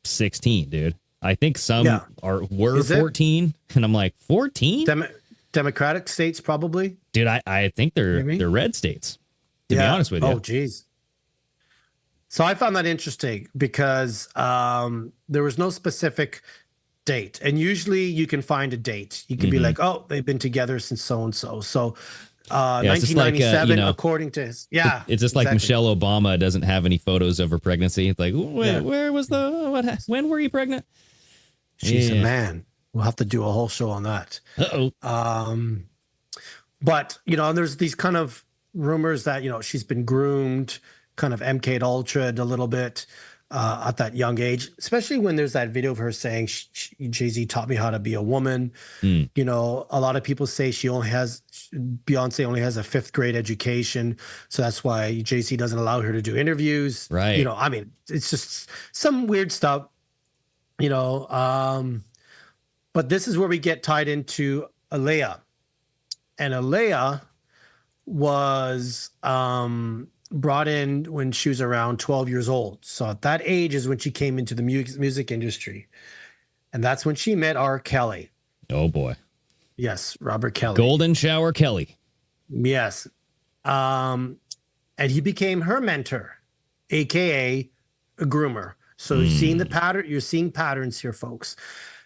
D: 16, dude. I think some were 14, and I'm like, 14?
E: Democratic states, probably.
D: Dude, I think they're red states, to be honest with you.
E: Oh, geez. So I found that interesting because there was no specific date. And usually you can find a date. You can be like, oh, they've been together since so-and-so. So 1997, according to his,
D: it's just like Michelle Obama doesn't have any photos of her pregnancy. It's like, where was when were you pregnant?
E: She's a man. We'll have to do a whole show on that. But, and there's these kind of rumors that, she's been groomed, kind of MK'd Ultra'd a little bit at that young age, especially when there's that video of her saying, Jay Z taught me how to be a woman. A lot of people say Beyonce only has a 5th grade education. So that's why Jay Z doesn't allow her to do interviews.
D: Right.
E: It's just some weird stuff, but this is where we get tied into Aaliyah. And Aaliyah was brought in when she was around 12 years old. So at that age is when she came into the music industry. And that's when she met R. Kelly.
D: Oh, boy.
E: Yes, Robert Kelly.
D: Golden Shower Kelly.
E: Yes. And he became her mentor, a.k.a. a groomer. So you're seeing patterns here, folks.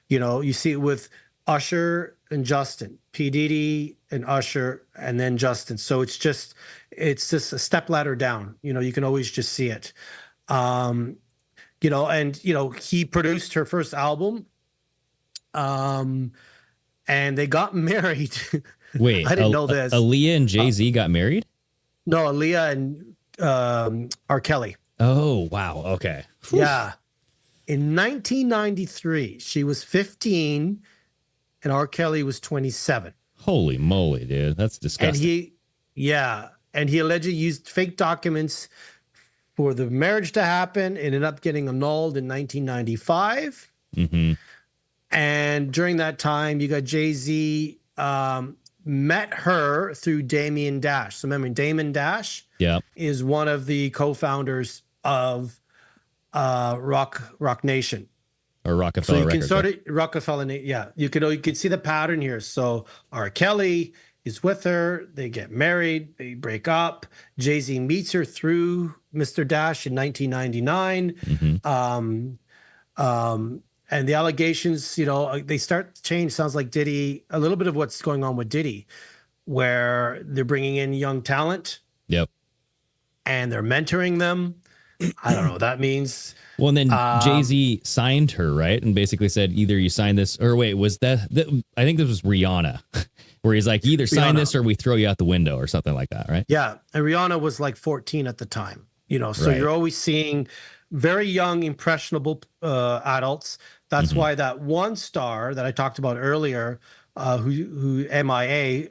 E: You see it with Usher and Justin, P. Diddy and Usher, and then Justin. So it's just a stepladder down. You can always just see it. And he produced her first album. And they got married.
D: Wait,
E: I didn't know this.
D: Aaliyah and Jay Z got married?
E: No, Aaliyah and R. Kelly.
D: Oh, wow. Okay. Whew.
E: Yeah. In 1993, she was 15 and R. Kelly was 27.
D: Holy moly, dude. That's disgusting.
E: And he allegedly used fake documents for the marriage to happen. It ended up getting annulled in 1995. And during that time, you got Jay Z met her through Damien Dash. So remember, Damon Dash is one of the co-founders of Roc Nation.
D: Or Roc-A-Fella Records.
E: Roc-A-Fella, you could see the pattern here. So R. Kelly is with her. They get married. They break up. Jay Z meets her through Mr. Dash in 1999. And the allegations, they start to change. Sounds like Diddy, a little bit of what's going on with Diddy, where they're bringing in young talent.
D: Yep. And
E: they're mentoring them. I don't know what that means.
D: Well, and then Jay Z signed her, right? And basically said, either you sign this, or wait, was that I think this was Rihanna, where he's like, either sign this or we throw you out the window or something like that, right?
E: Yeah. And Rihanna was like 14 at the time, so you're always seeing very young, impressionable adults. That's why that one star that I talked about earlier, who MIA,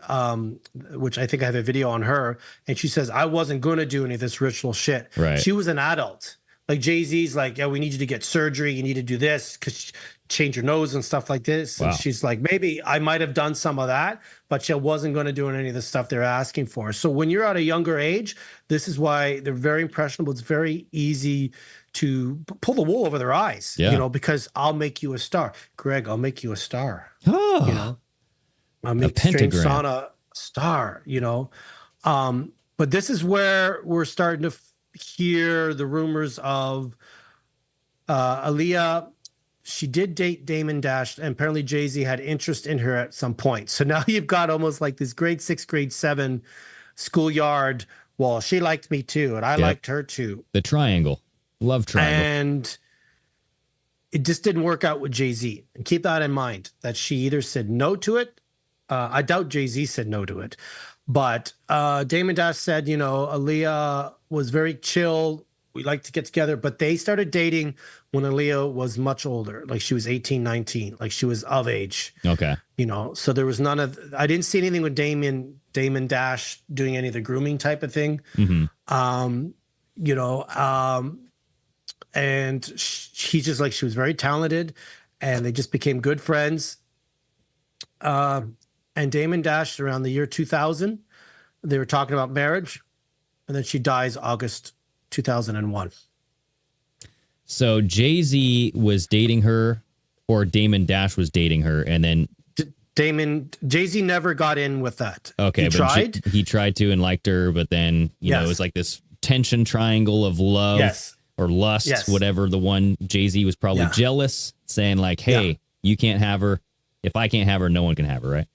E: which I think I have a video on her, and she says, I wasn't going to do any of this ritual shit.
D: Right.
E: She was an adult. Like Jay Z's like, we need you to get surgery. You need to do this because change your nose and stuff like this.
D: Wow.
E: And she's like, maybe I might have done some of that, but she wasn't going to do any of the stuff they're asking for. So when you're at a younger age, this is why they're very impressionable. It's very easy to pull the wool over their eyes, because I'll make you a star. Greg, I'll make you a star.
D: Oh.
E: I'll make Strange Sauna a star, But this is where we're starting to hear the rumors of Aaliyah. She did date Damon Dash, and apparently Jay Z had interest in her at some point. So now you've got almost like this grade 6, grade 7 schoolyard. Well, she liked me too, and I liked her too.
D: The triangle. Love triangle.
E: And it just didn't work out with Jay Z. And keep that in mind, that she either said no to it. I doubt Jay Z said no to it. But Damon Dash said, Aaliyah was very chill. We like to get together. But they started dating when Aaliyah was much older. Like she was 18, 19. Like she was of age.
D: Okay.
E: So there was none of... I didn't see anything with Damon Dash doing any of the grooming type of thing. And she just like, she was very talented, and they just became good friends. And Damon Dash, around the year 2000, they were talking about marriage, and then she dies August 2001.
D: So Jay Z was dating her, or Damon Dash was dating her, and then
E: Jay Z never got in with that.
D: Okay,
E: he
D: but
E: tried.
D: He tried to and liked her, but then you know it was like this tension triangle of love or lust, whatever. The one Jay Z was probably jealous, saying like, "Hey, you can't have her. If I can't have her, no one can have her." Right?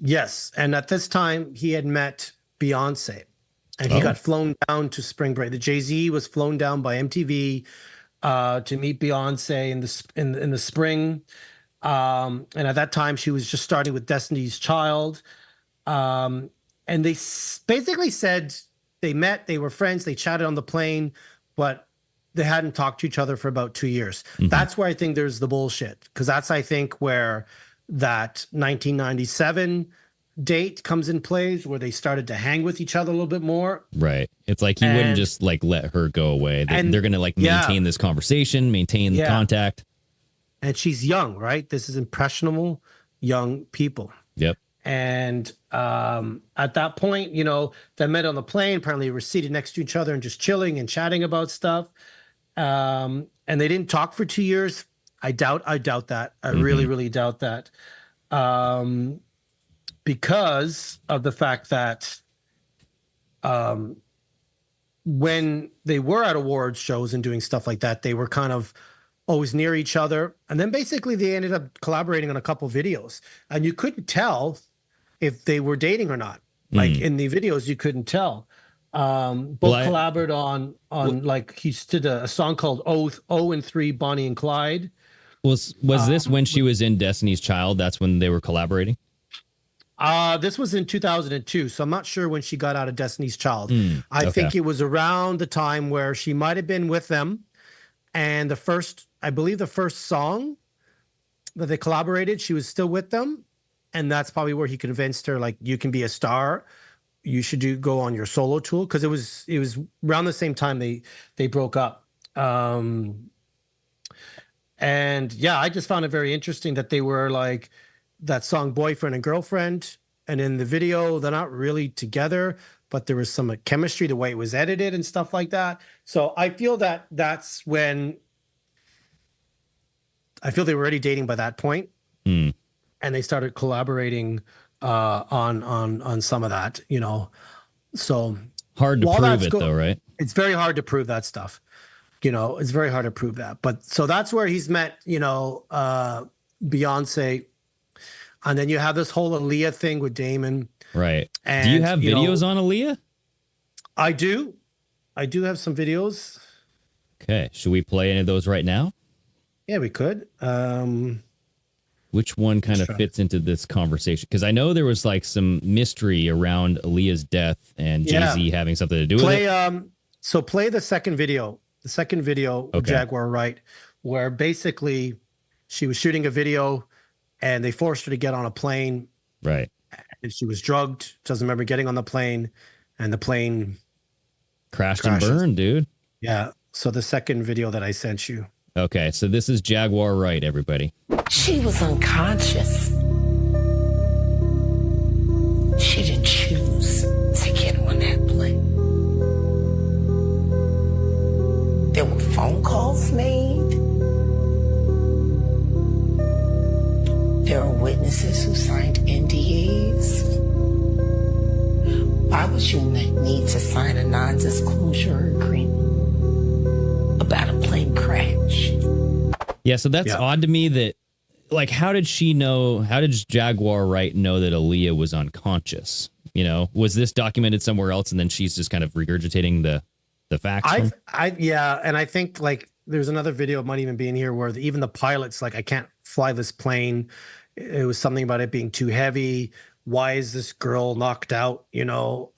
E: Yes, and at this time he had met Beyonce, and he got flown down to spring break. The Jay Z was flown down by MTV to meet Beyonce in the spring. And at that time, she was just starting with Destiny's Child. And they basically said they met, they were friends, they chatted on the plane, but they hadn't talked to each other for about 2 years. That's where I think there's the bullshit, because that's, I think, where that 1997 date comes in plays, where they started to hang with each other a little bit more.
D: Right. It's like he wouldn't just like let her go away. They're going to like maintain this conversation, maintain the contact.
E: And she's young, right? This is impressionable young people.
D: Yep.
E: And at that point, you know, they met on the plane. Apparently, they were seated next to each other and just chilling and chatting about stuff. And they didn't talk for 2 years. I doubt that. I really, really doubt that. Because of the fact that when they were at awards shows and doing stuff like that, they were kind of always near each other. And then basically they ended up collaborating on a couple videos. And you couldn't tell if they were dating or not. Like in the videos, you couldn't tell. Both collaborated on like he did a song called O and 3 Bonnie and Clyde.
D: Was this when she was in Destiny's Child? That's when they were collaborating?
E: This was in 2002, so I'm not sure when she got out of Destiny's Child. I think it was around the time where she might have been with them. And I believe the first song that they collaborated, she was still with them. And that's probably where he convinced her, like, you can be a star. You should go on your solo tour. Because it was around the same time they broke up. And yeah, I just found it very interesting that they were like that song Boyfriend and Girlfriend. And in the video, they're not really together, but there was some chemistry, the way it was edited and stuff like that. So I feel that that's when I feel they were already dating by that point. And they started collaborating on some of that, you know. So
D: hard to prove it though, right?
E: It's very hard to prove that stuff. You know, it's very hard to prove that. But so that's where he's met, you know, Beyonce. And then you have this whole Aaliyah thing with Damon.
D: Right.
E: And,
D: do you have videos on Aaliyah?
E: I do. I do have some videos.
D: Okay. Should we play any of those right now?
E: Yeah, we could.
D: Which one kind of fits into this conversation? Because I know there was like some mystery around Aaliyah's death and Jay Z having something to do with it.
E: So play the second video. The second video of Jaguar Wright, where basically she was shooting a video and they forced her to get on a plane.
D: Right.
E: And she was drugged. Doesn't remember getting on the plane, and the plane
D: crashed and burned, dude.
E: Yeah. So the second video that I sent you.
D: Okay. So this is Jaguar Wright, everybody.
C: She was unconscious. She didn't choose to get on that plane. There were phone calls made. There are witnesses who signed NDAs. Why would you need to sign a non-disclosure agreement about a plane crash?
D: Yeah, so that's odd to me that, like, how did Jaguar Wright know that Aaliyah was unconscious? You know, was this documented somewhere else and then she's just kind of regurgitating the facts?
E: And I think, like, there's another video, it might even be in here, where even the pilot's like, I can't fly this plane. It was something about it being too heavy. Why is this girl knocked out? You know?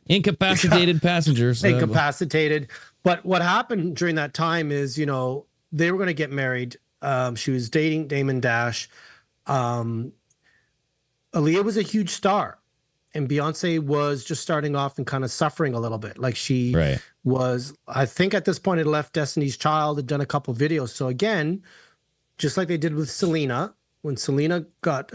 D: Incapacitated passengers.
E: Incapacitated. But what happened during that time is, you know, they were going to get married. She was dating Damon Dash. Aaliyah was a huge star, and Beyonce was just starting off and kind of suffering a little bit. Like she was, I think at this point, had left Destiny's Child, had done a couple videos. So again, just like they did with Selena, when Selena got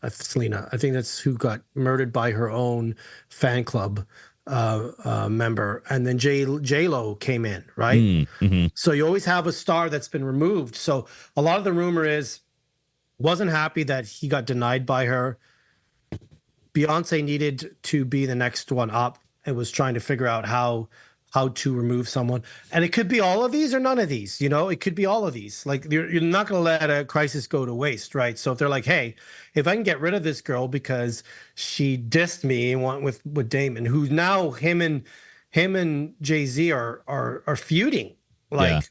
E: Selena, I think that's who got murdered by her own fan club member, and then J-Lo came in, right? So you always have a star that's been removed. So a lot of the rumor is wasn't happy that he got denied by her. Beyonce needed to be the next one up and was trying to figure out how to remove someone. And it could be all of these or none of these, you know, it could be all of these. Like you're not going to let a crisis go to waste, right? So if they're like, hey, if I can get rid of this girl because she dissed me and went with Damon, who's now him and Jay Z are feuding. Like,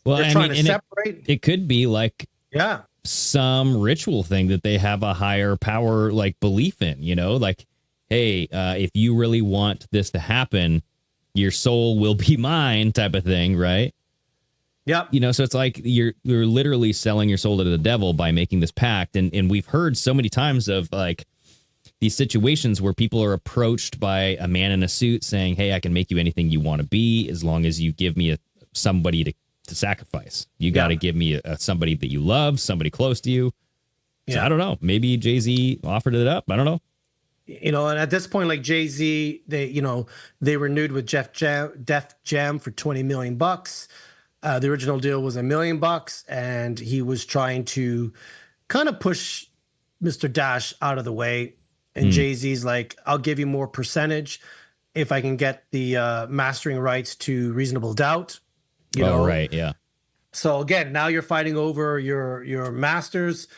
D: well,
E: they're trying to separate.
D: It could be like,
E: yeah,
D: some ritual thing that they have a higher power like belief in, you know, like, hey, if you really want this to happen, your soul will be mine type of thing, right?
E: Yep.
D: You know, so it's like you're literally selling your soul to the devil by making this pact. And we've heard so many times of like these situations where people are approached by a man in a suit saying, hey, I can make you anything you want to be as long as you give me somebody to sacrifice. You got to give me somebody that you love, somebody close to you. So I don't know. Maybe Jay Z offered it up. I don't know.
E: You know, and at this point, like Jay Z, they renewed with Def Jam for $20 million. The original deal was $1 million, and he was trying to kind of push Mr. Dash out of the way. And Jay Z's like, I'll give you more percentage if I can get the mastering rights to Reasonable Doubt. You know,
D: right, yeah.
E: So again, now you're fighting over your masters.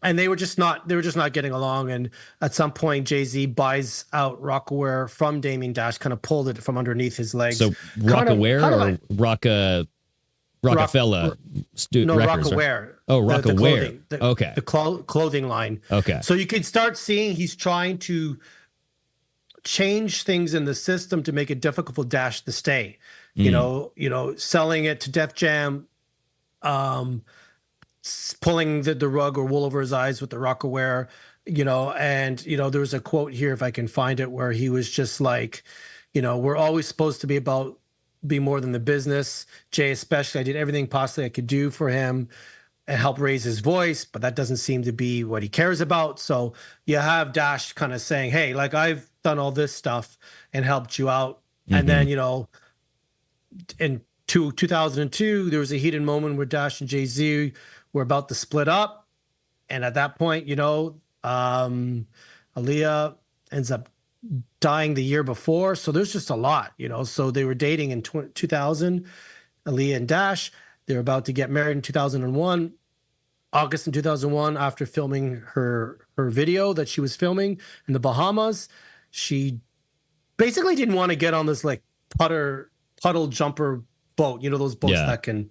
E: And they were just not getting along. And at some point, Jay Z buys out Roc-A-Fella from Damien Dash, kind of pulled it from underneath his legs.
D: So Roc-A-Fella or Roc-A-Fella
E: No,
D: Records,
E: Roc-A-Fella.
D: right? Oh, Roc-A-Fella. Okay.
E: The clothing line.
D: Okay.
E: So you could start seeing he's trying to change things in the system to make it difficult for Dash to stay. You know, selling it to Def Jam, pulling the rug or wool over his eyes with the Roc-A-Fella, you know, and, you know, there's a quote here, if I can find it, where he was just like, you know, we're always supposed to be more than the business. Jay, especially, I did everything possibly I could do for him and help raise his voice, but that doesn't seem to be what he cares about. So you have Dash kind of saying, hey, like I've done all this stuff and helped you out. And then, you know, in 2002, there was a heated moment where Dash and Jay Z were about to split up. And at that point, you know, Aaliyah ends up dying the year before. So there's just a lot, you know. So they were dating in 2000, Aaliyah and Dash. They were about to get married in 2001. August in 2001, after filming her video that she was filming in the Bahamas, she basically didn't want to get on this like puddle jumper boat. You know, those boats that can,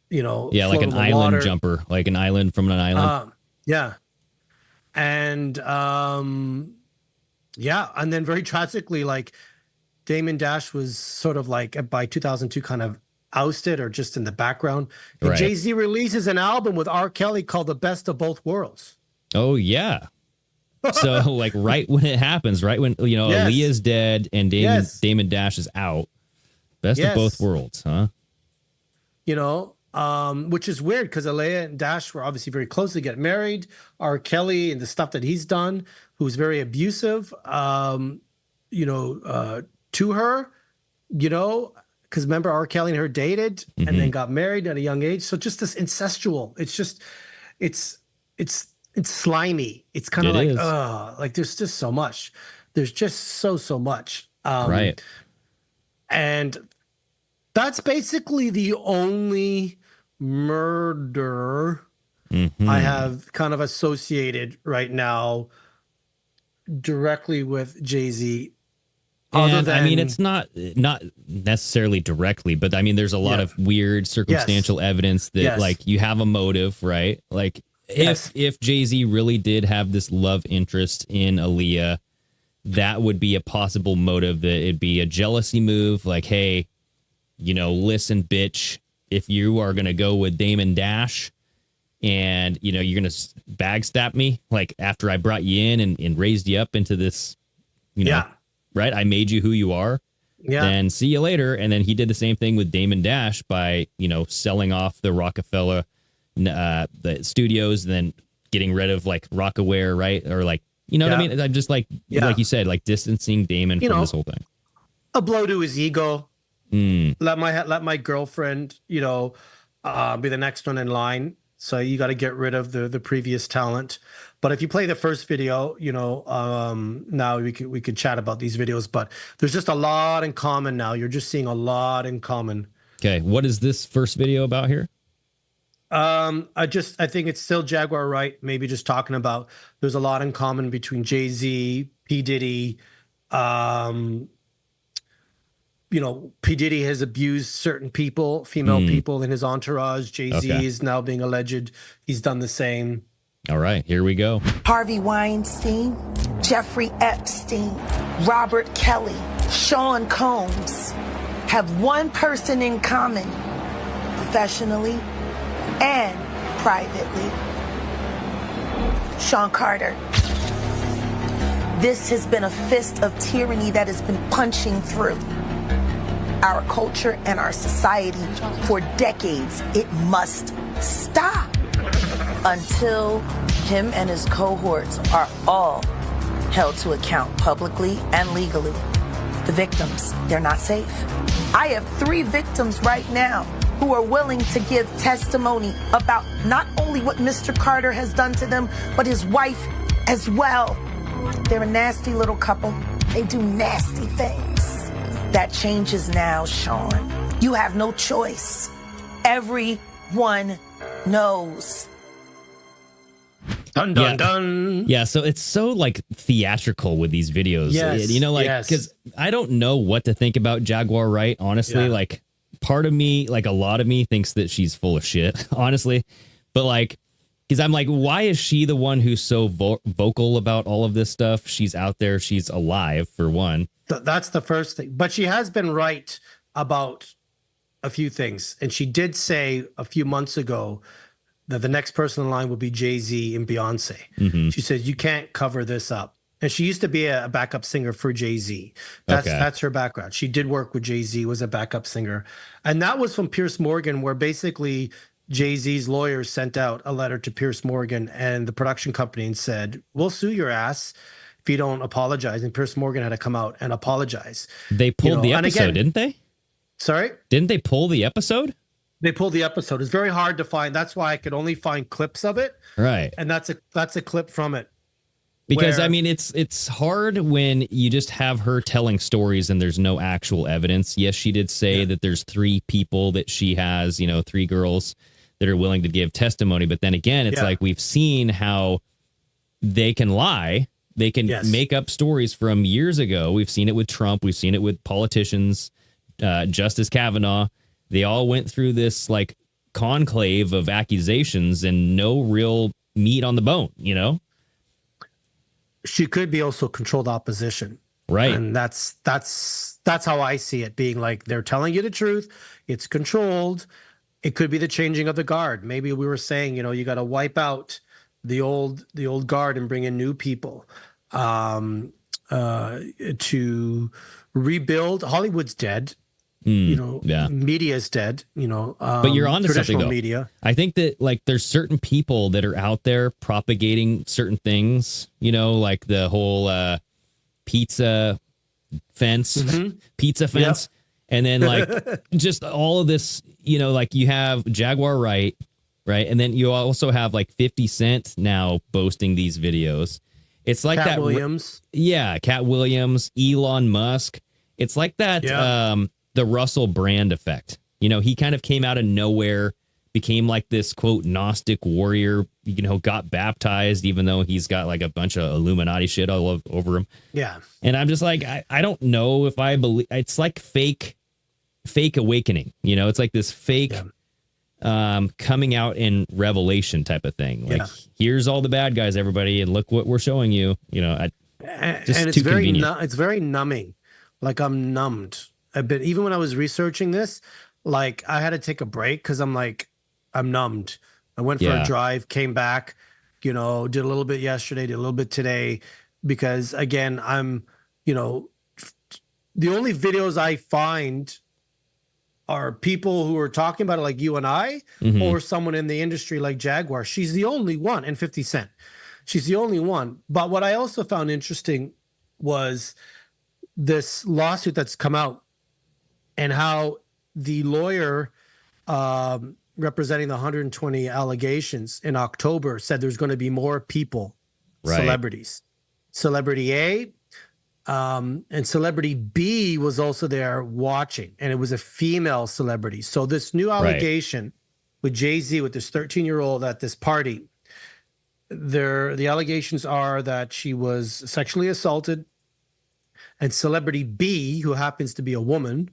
E: you know,
D: like an island water. Jumper, like an island from an island.
E: And and then very tragically, like Damon Dash was sort of like by 2002 kind of ousted or just in the background. And
D: right.
E: Jay Z releases an album with R. Kelly called The Best of Both Worlds.
D: Oh yeah. So like right when it happens, right when, you know, Aaliyah's dead and Damon Dash is out. Best of both worlds, huh? You know, which is weird because Aaliyah and Dash were obviously very close to get married. R. Kelly and the stuff that he's done, who's very abusive, you know, to her, you know, because remember R. Kelly and her dated and then got married at a young age. So just this incestual, it's just, it's slimy. It's kind of like there's just so much. There's just so much. Right.
E: And that's basically the only murder I have kind of associated right now directly with Jay Z.
D: And I mean, it's not necessarily directly, but I mean, there's a lot of weird circumstantial evidence that like you have a motive, right? Like if Jay Z really did have this love interest in Aaliyah, that would be a possible motive. That it'd be a jealousy move. Like, hey, you know, listen, bitch, if you are going to go with Damon Dash and, you know, you're going to backstab me, like after I brought you in and raised you up into this, you know, right? I made you who you are. Yeah. Then see you later. And then he did the same thing with Damon Dash by, you know, selling off the Roc-A-Fella, the studios, and then getting rid of like Roc-A-Fella, right? Or like, you know what I mean? I'm just like you said, like distancing Damon from this whole thing.
E: A blow to his ego. Let my girlfriend, you know, be the next one in line. So you got to get rid of the previous talent. But if you play the first video, now we could chat about these videos, but there's just a lot in common now. You're just seeing a lot in common.
D: Okay. What is this first video about here?
E: I think it's still Jaguar Wright, maybe just talking about there's a lot in common between Jay Z, P. Diddy. P. Diddy has abused certain people, female people in his entourage. Jay Z is now being alleged he's done the same.
D: All right, here we go.
K: Harvey Weinstein, Jeffrey Epstein, Robert Kelly, Sean Combs have one person in common, professionally and privately. Sean Carter. This has been a fist of tyranny that has been punching through our culture and our society for decades. It must stop until him and his cohorts are all held to account publicly and legally. The victims, they're not safe. I have 3 victims right now who are willing to give testimony about not only what Mr. Carter has done to them, but his wife as well. They're a nasty little couple. They do nasty things. That changes now, Sean. You have no choice. Everyone knows.
E: Dun, dun, dun.
D: Yeah, so it's so like theatrical with these videos.
E: Yes,
D: because I don't know what to think about Jaguar Wright, honestly.
E: Yeah.
D: Like, part of me, like a lot of me, thinks that she's full of shit, honestly. But like, because I'm like, why is she the one who's so vocal about all of this stuff? She's out there. She's alive, for one.
E: That's the first thing. But she has been right about a few things. And she did say a few months ago that the next person in line will be Jay Z and Beyonce.
D: Mm-hmm.
E: She said, you can't cover this up. And she used to be a backup singer for Jay Z. That's her background. She did work with Jay Z, was a backup singer. And that was from Piers Morgan, where basically Jay Z's lawyers sent out a letter to Piers Morgan and the production company and said, we'll sue your ass if you don't apologize. And Piers Morgan had to come out and apologize.
D: They pulled the episode, didn't they?
E: Sorry?
D: Didn't they pull the episode?
E: They pulled the episode. It's very hard to find. That's why I could only find clips of it.
D: Right.
E: And that's a clip from it.
D: Because I mean, it's hard when you just have her telling stories and there's no actual evidence. Yes, she did say that there's 3 people that she has, 3 girls that are willing to give testimony. But then again, it's like we've seen how they can lie. They can make up stories from years ago. We've seen it with Trump. We've seen it with politicians, Justice Kavanaugh. They all went through this like conclave of accusations and no real meat on the bone,
E: She could be also controlled opposition.
D: Right.
E: And that's how I see it, being like they're telling you the truth. It's controlled. It could be the changing of the guard. Maybe we were saying, you got to wipe out the old guard and bring in new people to rebuild. Hollywood's dead. Media's dead,
D: but you're onto something though.
E: Media.
D: I think that like there's certain people that are out there propagating certain things, like the whole pizza fence, and then like just all of this, like you have Jaguar Wright, right? And then you also have like 50 Cent now boasting these videos. It's like
E: Cat
D: that.
E: Williams.
D: Cat Williams, Elon Musk. It's like that. The Russell Brand effect. He kind of came out of nowhere, became like this quote Gnostic warrior, got baptized, even though he's got like a bunch of Illuminati shit all over him.
E: Yeah.
D: And I'm just like, I don't know if I believe. It's like fake awakening. It's like this fake coming out in revelation type of thing. Like, here's all the bad guys, everybody, and look what we're showing you.
E: And it's very numbing. Like I'm numbed. Even when I was researching this, like I had to take a break because I'm numbed. I went for a drive, came back, did a little bit yesterday, did a little bit today, because again, I'm, the only videos I find are people who are talking about it like you and I, or someone in the industry like Jaguar. She's the only one, and 50 Cent. She's the only one. But what I also found interesting was this lawsuit that's come out, and how the lawyer representing the 120 allegations in October said there's going to be more people, celebrities. Celebrity A and celebrity B was also there watching, and it was a female celebrity. So this new allegation with Jay Z, with this 13-year-old at this party, the allegations are that she was sexually assaulted, and celebrity B, who happens to be a woman.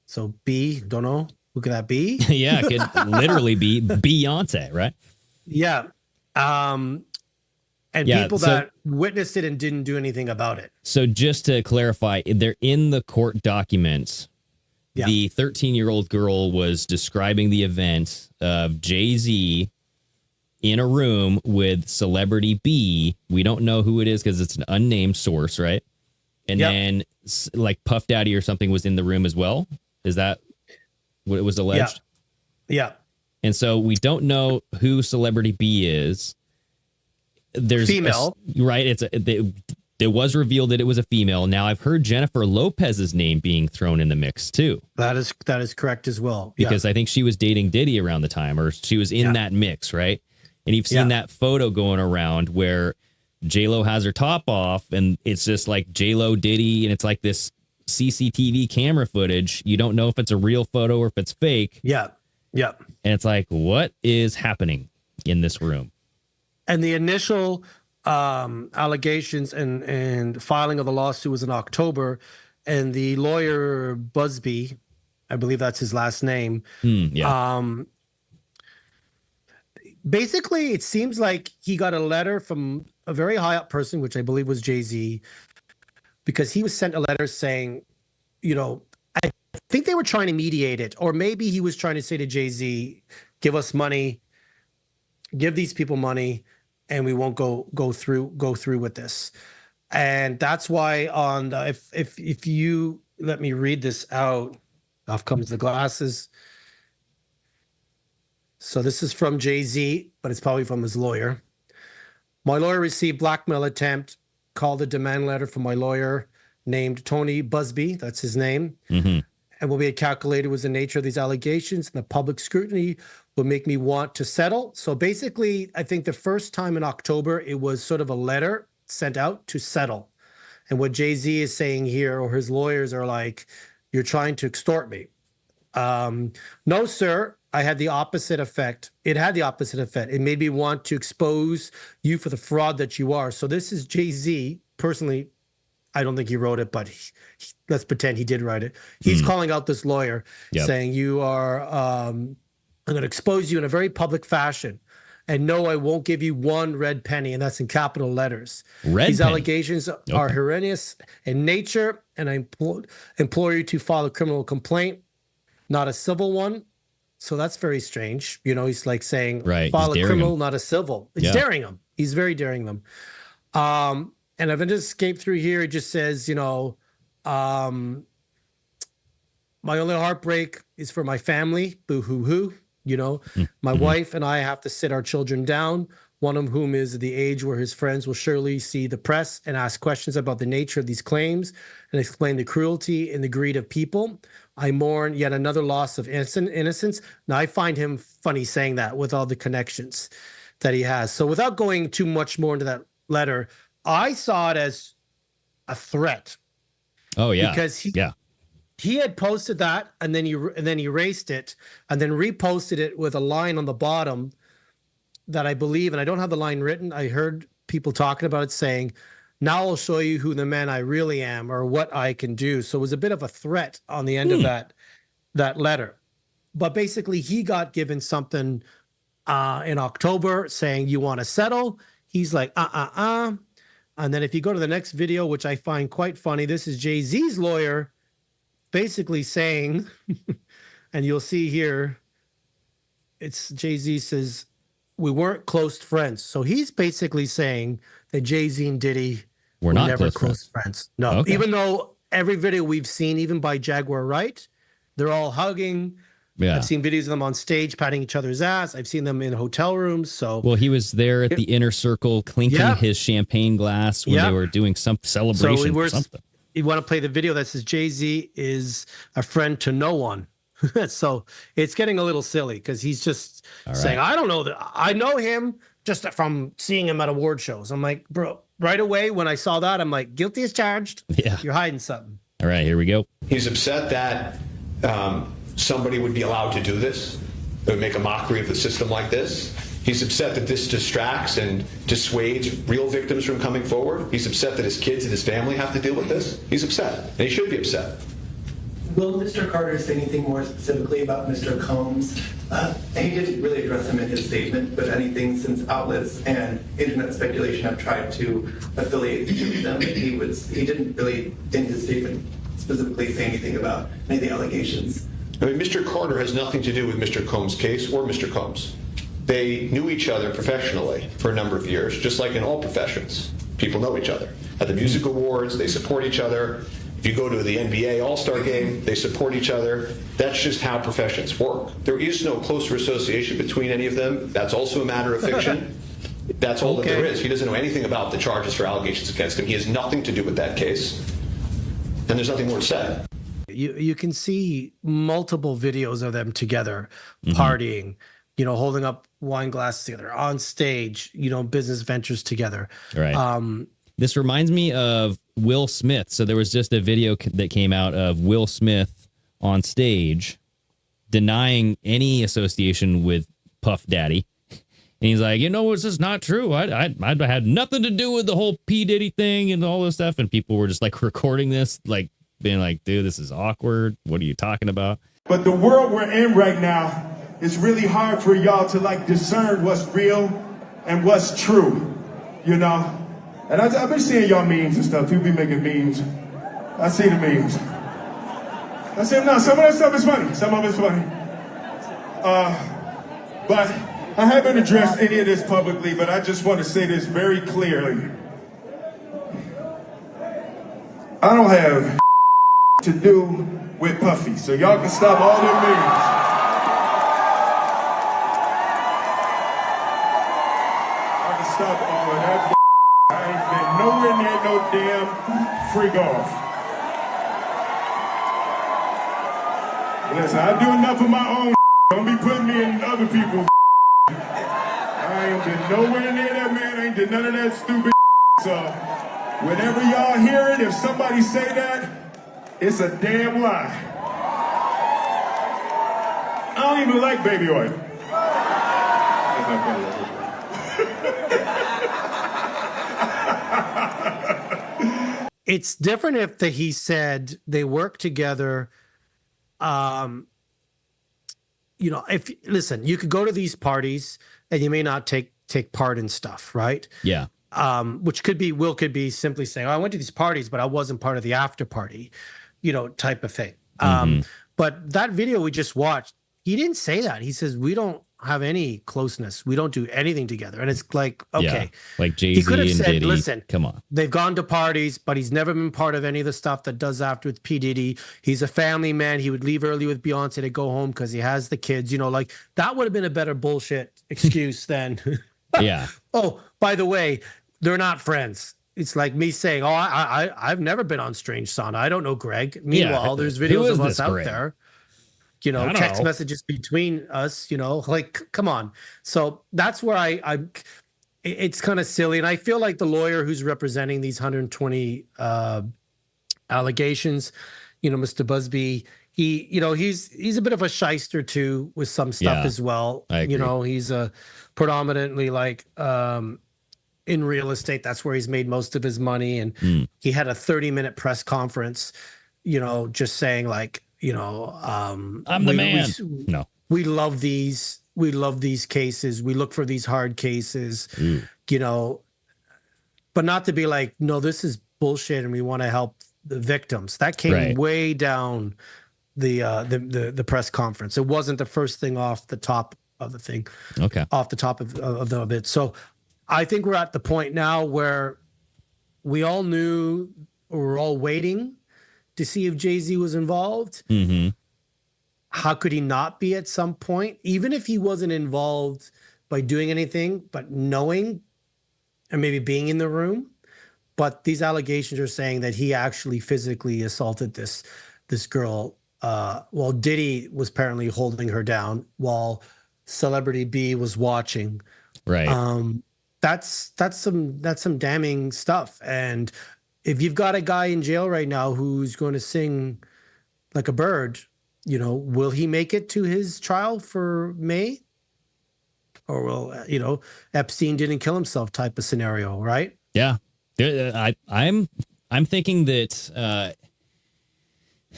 E: So B, don't know, who could that be?
D: Yeah, it could literally be Beyonce, right?
E: Yeah. And people that witnessed it and didn't do anything about it.
D: So just to clarify, they're in the court documents. Yeah. The 13-year-old girl was describing the event of Jay Z in a room with celebrity B. We don't know who it is because it's an unnamed source, right? And then like Puff Daddy or something was in the room as well. Is that what it was alleged?
E: Yeah.
D: And so we don't know who celebrity B is. There's
E: female,
D: right? It was revealed that it was a female. Now I've heard Jennifer Lopez's name being thrown in the mix too.
E: That is correct as well.
D: Because I think she was dating Diddy around the time, or she was in that mix, right? And you've seen that photo going around where J-Lo has her top off, and it's just like J-Lo, Diddy, and it's like this CCTV camera footage. You don't know if it's a real photo or if it's fake.
E: Yeah.
D: And it's like, what is happening in this room?
E: And the initial allegations and filing of the lawsuit was in October, and the lawyer Busby, I believe that's his last name. Basically, it seems like he got a letter from a very high up person, which I believe was Jay Z, because he was sent a letter saying, I think they were trying to mediate it, or maybe he was trying to say to Jay Z, give us money, give these people money, and we won't go through with this. And that's why on the, if you let me read this out, off comes the glasses. So this is from Jay Z, but it's probably from his lawyer. My lawyer received blackmail attempt, called a demand letter from my lawyer named Tony Busby, that's his name, and will be calculated was the nature of these allegations, and the public scrutiny will make me want to settle. So basically, I think the first time in October, it was sort of a letter sent out to settle. And what Jay Z is saying here, or his lawyers are like, you're trying to extort me. No, sir. I had the opposite effect. It had the opposite effect. It made me want to expose you for the fraud that you are. So this is Jay Z. Personally, I don't think he wrote it, but let's pretend he did write it. He's calling out this lawyer, saying you are, I'm going to expose you in a very public fashion. And no, I won't give you one red penny, and that's in capital letters. These allegations are horrendous in nature, and I implore you to file a criminal complaint, not a civil one. So that's very strange. He's like saying, file a criminal, not a civil. It's daring him. He's very daring them. And if I just escape through here, it just says, my only heartbreak is for my family. Boo hoo hoo. My wife and I have to sit our children down, one of whom is the age where his friends will surely see the press and ask questions about the nature of these claims and explain the cruelty and the greed of people. I mourn yet another loss of innocence. Now, I find him funny saying that with all the connections that he has. So without going too much more into that letter, I saw it as a threat.
D: Oh, yeah.
E: Because he had posted that, and then he erased it, and then reposted it with a line on the bottom that I believe, and I don't have the line written, I heard people talking about it saying, now I'll show you who the man I really am, or what I can do. So it was a bit of a threat on the end of that letter. But basically, he got given something in October saying, you want to settle? He's like, And then if you go to the next video, which I find quite funny, this is Jay Z's lawyer basically saying, and you'll see here, it's Jay Z says, we weren't close friends. So he's basically saying that Jay Z and Diddy were
D: not
E: never
D: close
E: friends. No, even though every video we've seen, even by Jaguar Wright, they're all hugging. Yeah. I've seen videos of them on stage patting each other's ass. I've seen them in hotel rooms. So
D: well, he was there at the inner circle clinking his champagne glass when they were doing some celebration or something.
E: You want to play the video that says Jay Z is a friend to no one. So it's getting a little silly because he's just saying,
D: right.
E: I don't know that I know him just from seeing him at award shows. I'm like, bro, right away when I saw that, I'm like, guilty as charged.
D: Yeah.
E: You're hiding something.
D: All right, here we go.
L: He's upset that somebody would be allowed to do this. They would make a mockery of the system like this. He's upset that this distracts and dissuades real victims from coming forward. He's upset that his kids and his family have to deal with this. He's upset, and he should be upset.
M: Will Mr. Carter say anything more specifically about Mr. Combs? He didn't really address him in his statement, but anything since outlets and internet speculation have tried to affiliate them, he didn't really, in his statement, specifically say anything about any of the allegations.
L: I mean, Mr. Carter has nothing to do with Mr. Combs' case or Mr. Combs. They knew each other professionally for a number of years, just like in all professions. People know each other. At the music awards, they support each other. If you go to the NBA All-Star game, they support each other. That's just how professions work. There is no closer association between any of them. That's also a matter of fiction. That's all that there is. He doesn't know anything about the charges for allegations against him. He has nothing to do with that case. And there's nothing more to say.
E: You can see multiple videos of them together partying, you know, holding up wine glasses together on stage, you know, business ventures together.
D: Right. This reminds me of Will Smith. So there was just a video that came out of Will Smith on stage denying any association with Puff Daddy. And he's like, you know, this is not true. I had nothing to do with the whole P. Diddy thing and all this stuff. And people were just like recording this, like being like, dude, this is awkward. What are you talking about?
N: But the world we're in right now, it's really hard for y'all to like discern what's real and what's true, you know? And I've been seeing y'all memes and stuff. People be making memes. I see the memes. I say, no, some of that stuff is funny. Some of it's funny. But I haven't addressed any of this publicly, but I just want to say this very clearly. I don't have to do with Puffy, so y'all can stop all them memes. I can stop all of that. I ain't been nowhere near no damn freak off. Listen, I do enough of my own. Don't be putting me in other people's. I ain't been nowhere near that man. I ain't did none of that stupid. So, whenever y'all hear it, if somebody say that, it's a damn lie. I don't even like baby oil.
E: It's different if he said they work together. You know, listen, you could go to these parties and you may not take part in stuff, right?
D: Yeah.
E: Which could be simply saying, oh, I went to these parties, but I wasn't part of the after party, you know, type of thing. But that video we just watched, he didn't say that. He says, we don't have any closeness. We don't do anything together. And it's like, okay.
D: Yeah, like Jay Z and
E: said,
D: Diddy.
E: Listen,
D: come on.
E: They've gone to parties, but he's never been part of any of the stuff that does after with P. Diddy. He's a family man. He would leave early with Beyonce to go home because he has the kids. You know, like that would have been a better bullshit excuse than.
D: Yeah.
E: Oh, by the way, they're not friends. It's like me saying, oh, I've never been on Strange Sauna. I don't know Greg. Meanwhile, there's videos of us out there. You know, text messages between us, you know, like, come on. So that's where it's kind of silly. And I feel like the lawyer who's representing these 120 allegations, you know, Mr. Busby, he's a bit of a shyster too with some stuff as well. You know, he's predominantly like in real estate. That's where he's made most of his money. And he had a 30-minute press conference, you know, just saying like, you know,
D: I'm the man.
E: We love these. We love these cases. We look for these hard cases, you know, but not to be like, no, this is bullshit, and we want to help the victims. That came way down the press conference. It wasn't the first thing off the top of the thing.
D: Okay,
E: off the top of it. So I think we're at the point now where we all knew, or we're all waiting to see if Jay Z was involved. How could he not be at some point, even if he wasn't involved by doing anything, but knowing and maybe being in the room? But these allegations are saying that he actually physically assaulted this girl Well, Diddy was apparently holding her down while Celebrity B was watching.
D: Right.
E: That's some damning stuff. And if you've got a guy in jail right now who's going to sing like a bird, will he make it to his trial for May? Or will, Epstein didn't kill himself type of scenario, right?
D: Yeah. I'm thinking that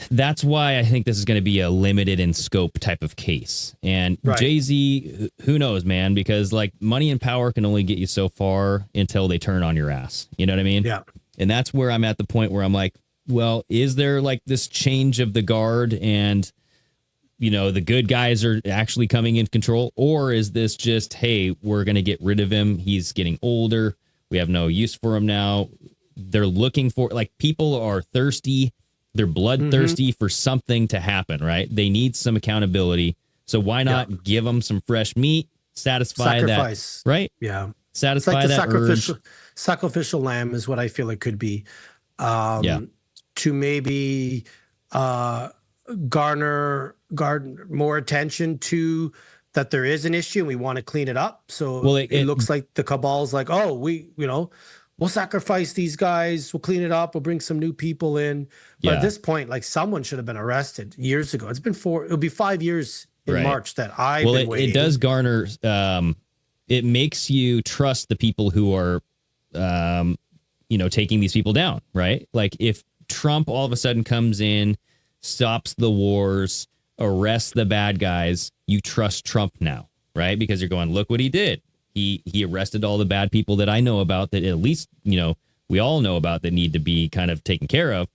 D: that's why I think this is going to be a limited in scope type of case. And right. Jay Z, who knows, man, because like money and power can only get you so far until they turn on your ass. You know what I mean?
E: Yeah.
D: And that's where I'm at the point where I'm like, well, is there like this change of the guard and, the good guys are actually coming in control? Or is this just, hey, we're going to get rid of him. He's getting older. We have no use for him now. They're looking for, like, people are thirsty. They're bloodthirsty for something to happen, right? They need some accountability. So why not give them some fresh meat, satisfy that, right?
E: Yeah.
D: Satisfy
E: like
D: that
E: sacrificial lamb is what I feel it could be. To maybe garner more attention to that there is an issue and we want to clean it up. So it looks like the cabal's like, oh, we'll sacrifice these guys. We'll clean it up. We'll bring some new people in. But at this point, like someone should have been arrested years ago. It's been it'll be 5 years in March that I've been waiting.
D: It does garner, it makes you trust the people who are, taking these people down, right? Like if Trump all of a sudden comes in, stops the wars, arrests the bad guys, you trust Trump now, right? Because you're going, look what he did. He arrested all the bad people that I know about that at least, we all know about that need to be kind of taken care of.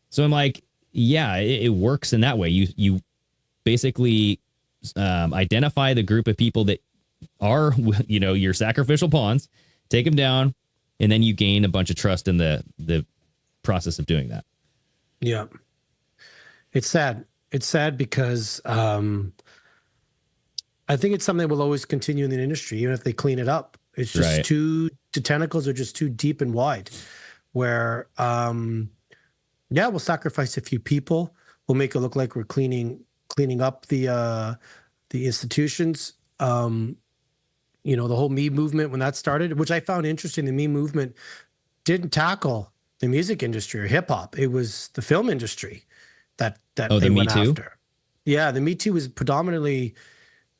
D: So I'm like, yeah, it works in that way. You basically identify the group of people that are, your sacrificial pawns, take them down, and then you gain a bunch of trust in the process of doing that.
E: Yeah. It's sad. It's sad because I think it's something that will always continue in the industry, even if they clean it up. It's just the tentacles are just too deep and wide where, we'll sacrifice a few people. We'll make it look like we're cleaning up the institutions. The whole Me movement, when that started, which I found interesting, the Me movement didn't tackle the music industry or hip hop. It was the film industry that they went after. Yeah, the Me Too was predominantly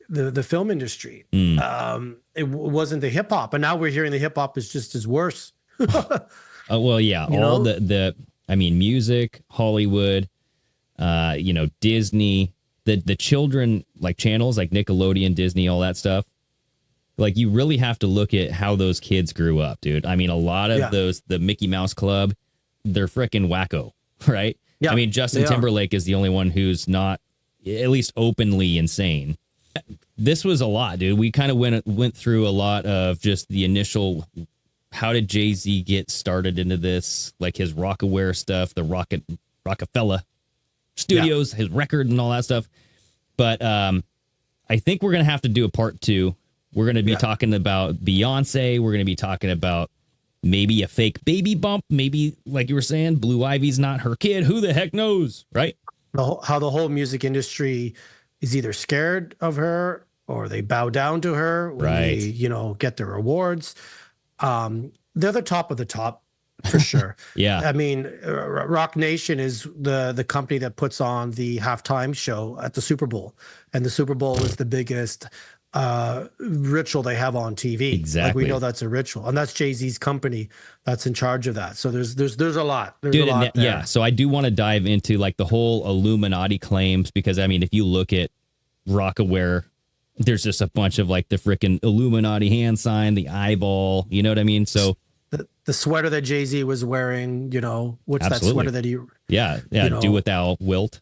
E: the film industry. It wasn't the hip hop, and now we're hearing the hip hop is just as worse.
D: Well, yeah, music, Hollywood, Disney, the children like channels like Nickelodeon, Disney, all that stuff. Like you really have to look at how those kids grew up, dude. I mean, a lot of the Mickey Mouse Club, they're freaking wacko, right? Yeah, I mean, Justin Timberlake is the only one who's not at least openly insane. This was a lot, dude. We kind of went through a lot of just the initial, how did Jay Z get started into this? Like his Roc-A-Ware stuff, the Roc-A-Fella Studios, his record and all that stuff. But I think we're going to have to do a part 2. We're going to be talking about Beyonce. We're going to be talking about maybe a fake baby bump. Maybe, like you were saying, Blue Ivy's not her kid. Who the heck knows, right?
E: How the whole music industry is either scared of her or they bow down to her when they, get their awards. They're the top of the top for sure.
D: Yeah.
E: I mean, Roc Nation is the company that puts on the halftime show at the Super Bowl. And the Super Bowl is the biggest ritual they have on TV.
D: Exactly.
E: Like we know that's a ritual, and that's Jay Z's company that's in charge of that. So there's a lot. There's a lot there.
D: Yeah. So I do want to dive into like the whole Illuminati claims because I mean, if you look at Roc-A-Ware, there's just a bunch of like the freaking Illuminati hand sign, the eyeball. You know what I mean? So
E: the sweater that Jay Z was wearing, what's that sweater that he?
D: Yeah. Do what thou wilt.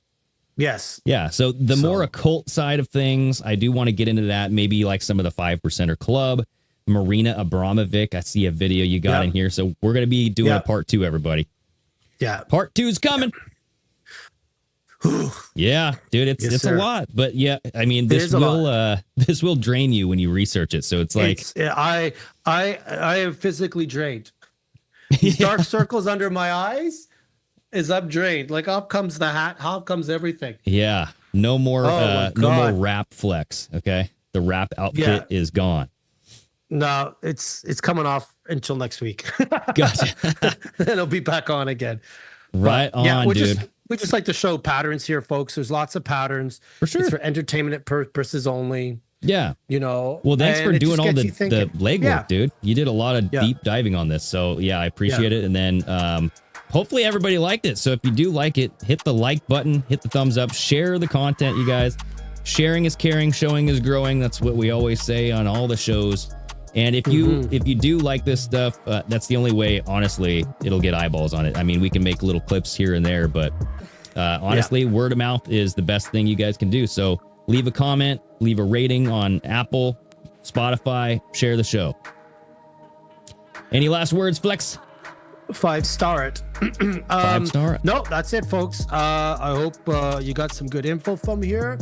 E: Yes.
D: Yeah. So the more occult side of things, I do want to get into that. Maybe like some of the 5%er club, Marina Abramovic. I see a video you got in here. So we're going to be doing a part 2, everybody.
E: Yeah.
D: Part 2 is coming. Yeah, dude, it's a lot. But yeah, I mean, this will drain you when you research it. So it's like
E: I am physically drained. These dark circles under my eyes. is I'm drained. Like up comes the hat, up comes everything.
D: Yeah. No more
E: Oh,
D: no more
E: God.
D: rap flex. Okay. The rap outfit is gone.
E: No, it's coming off until next week.
D: Gotcha.
E: Then it'll be back on again.
D: Right on,
E: we
D: dude.
E: we just like to show patterns here, folks. There's lots of patterns.
D: For sure.
E: It's for entertainment purposes only.
D: Yeah.
E: You know.
D: Well, thanks
E: and
D: for
E: it
D: doing
E: just
D: all
E: gets
D: the
E: you thinking.
D: legwork,
E: Yeah.
D: dude. You did a lot of deep diving on this. So yeah, I appreciate it. And then hopefully everybody liked it. So if you do like it, hit the like button, hit the thumbs up, share the content, you guys. Sharing is caring, showing is growing. That's what we always say on all the shows. And if you do like this stuff, that's the only way, honestly, it'll get eyeballs on it. I mean, we can make little clips here and there, but honestly, word of mouth is the best thing you guys can do. So leave a comment, leave a rating on Apple, Spotify, share the show. Any last words, Flex?
E: 5-star it.
D: 5-star it.
E: No, that's it, folks. I hope you got some good info from here.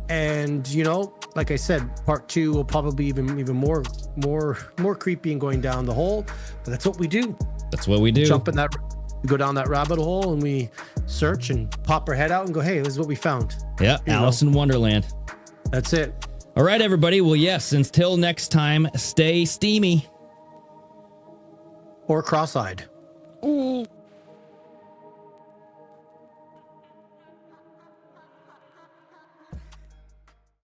E: And you know, like I said, part 2 will probably be even more creepy and going down the hole. But that's what we do.
D: That's what we do.
E: We go down that rabbit hole and we search and pop our head out and go, hey, this is what we found.
D: Yeah, Alice in Wonderland.
E: That's it.
D: All right, everybody. Well, yes, until next time, stay steamy.
E: Or cross-eyed.
D: Ooh.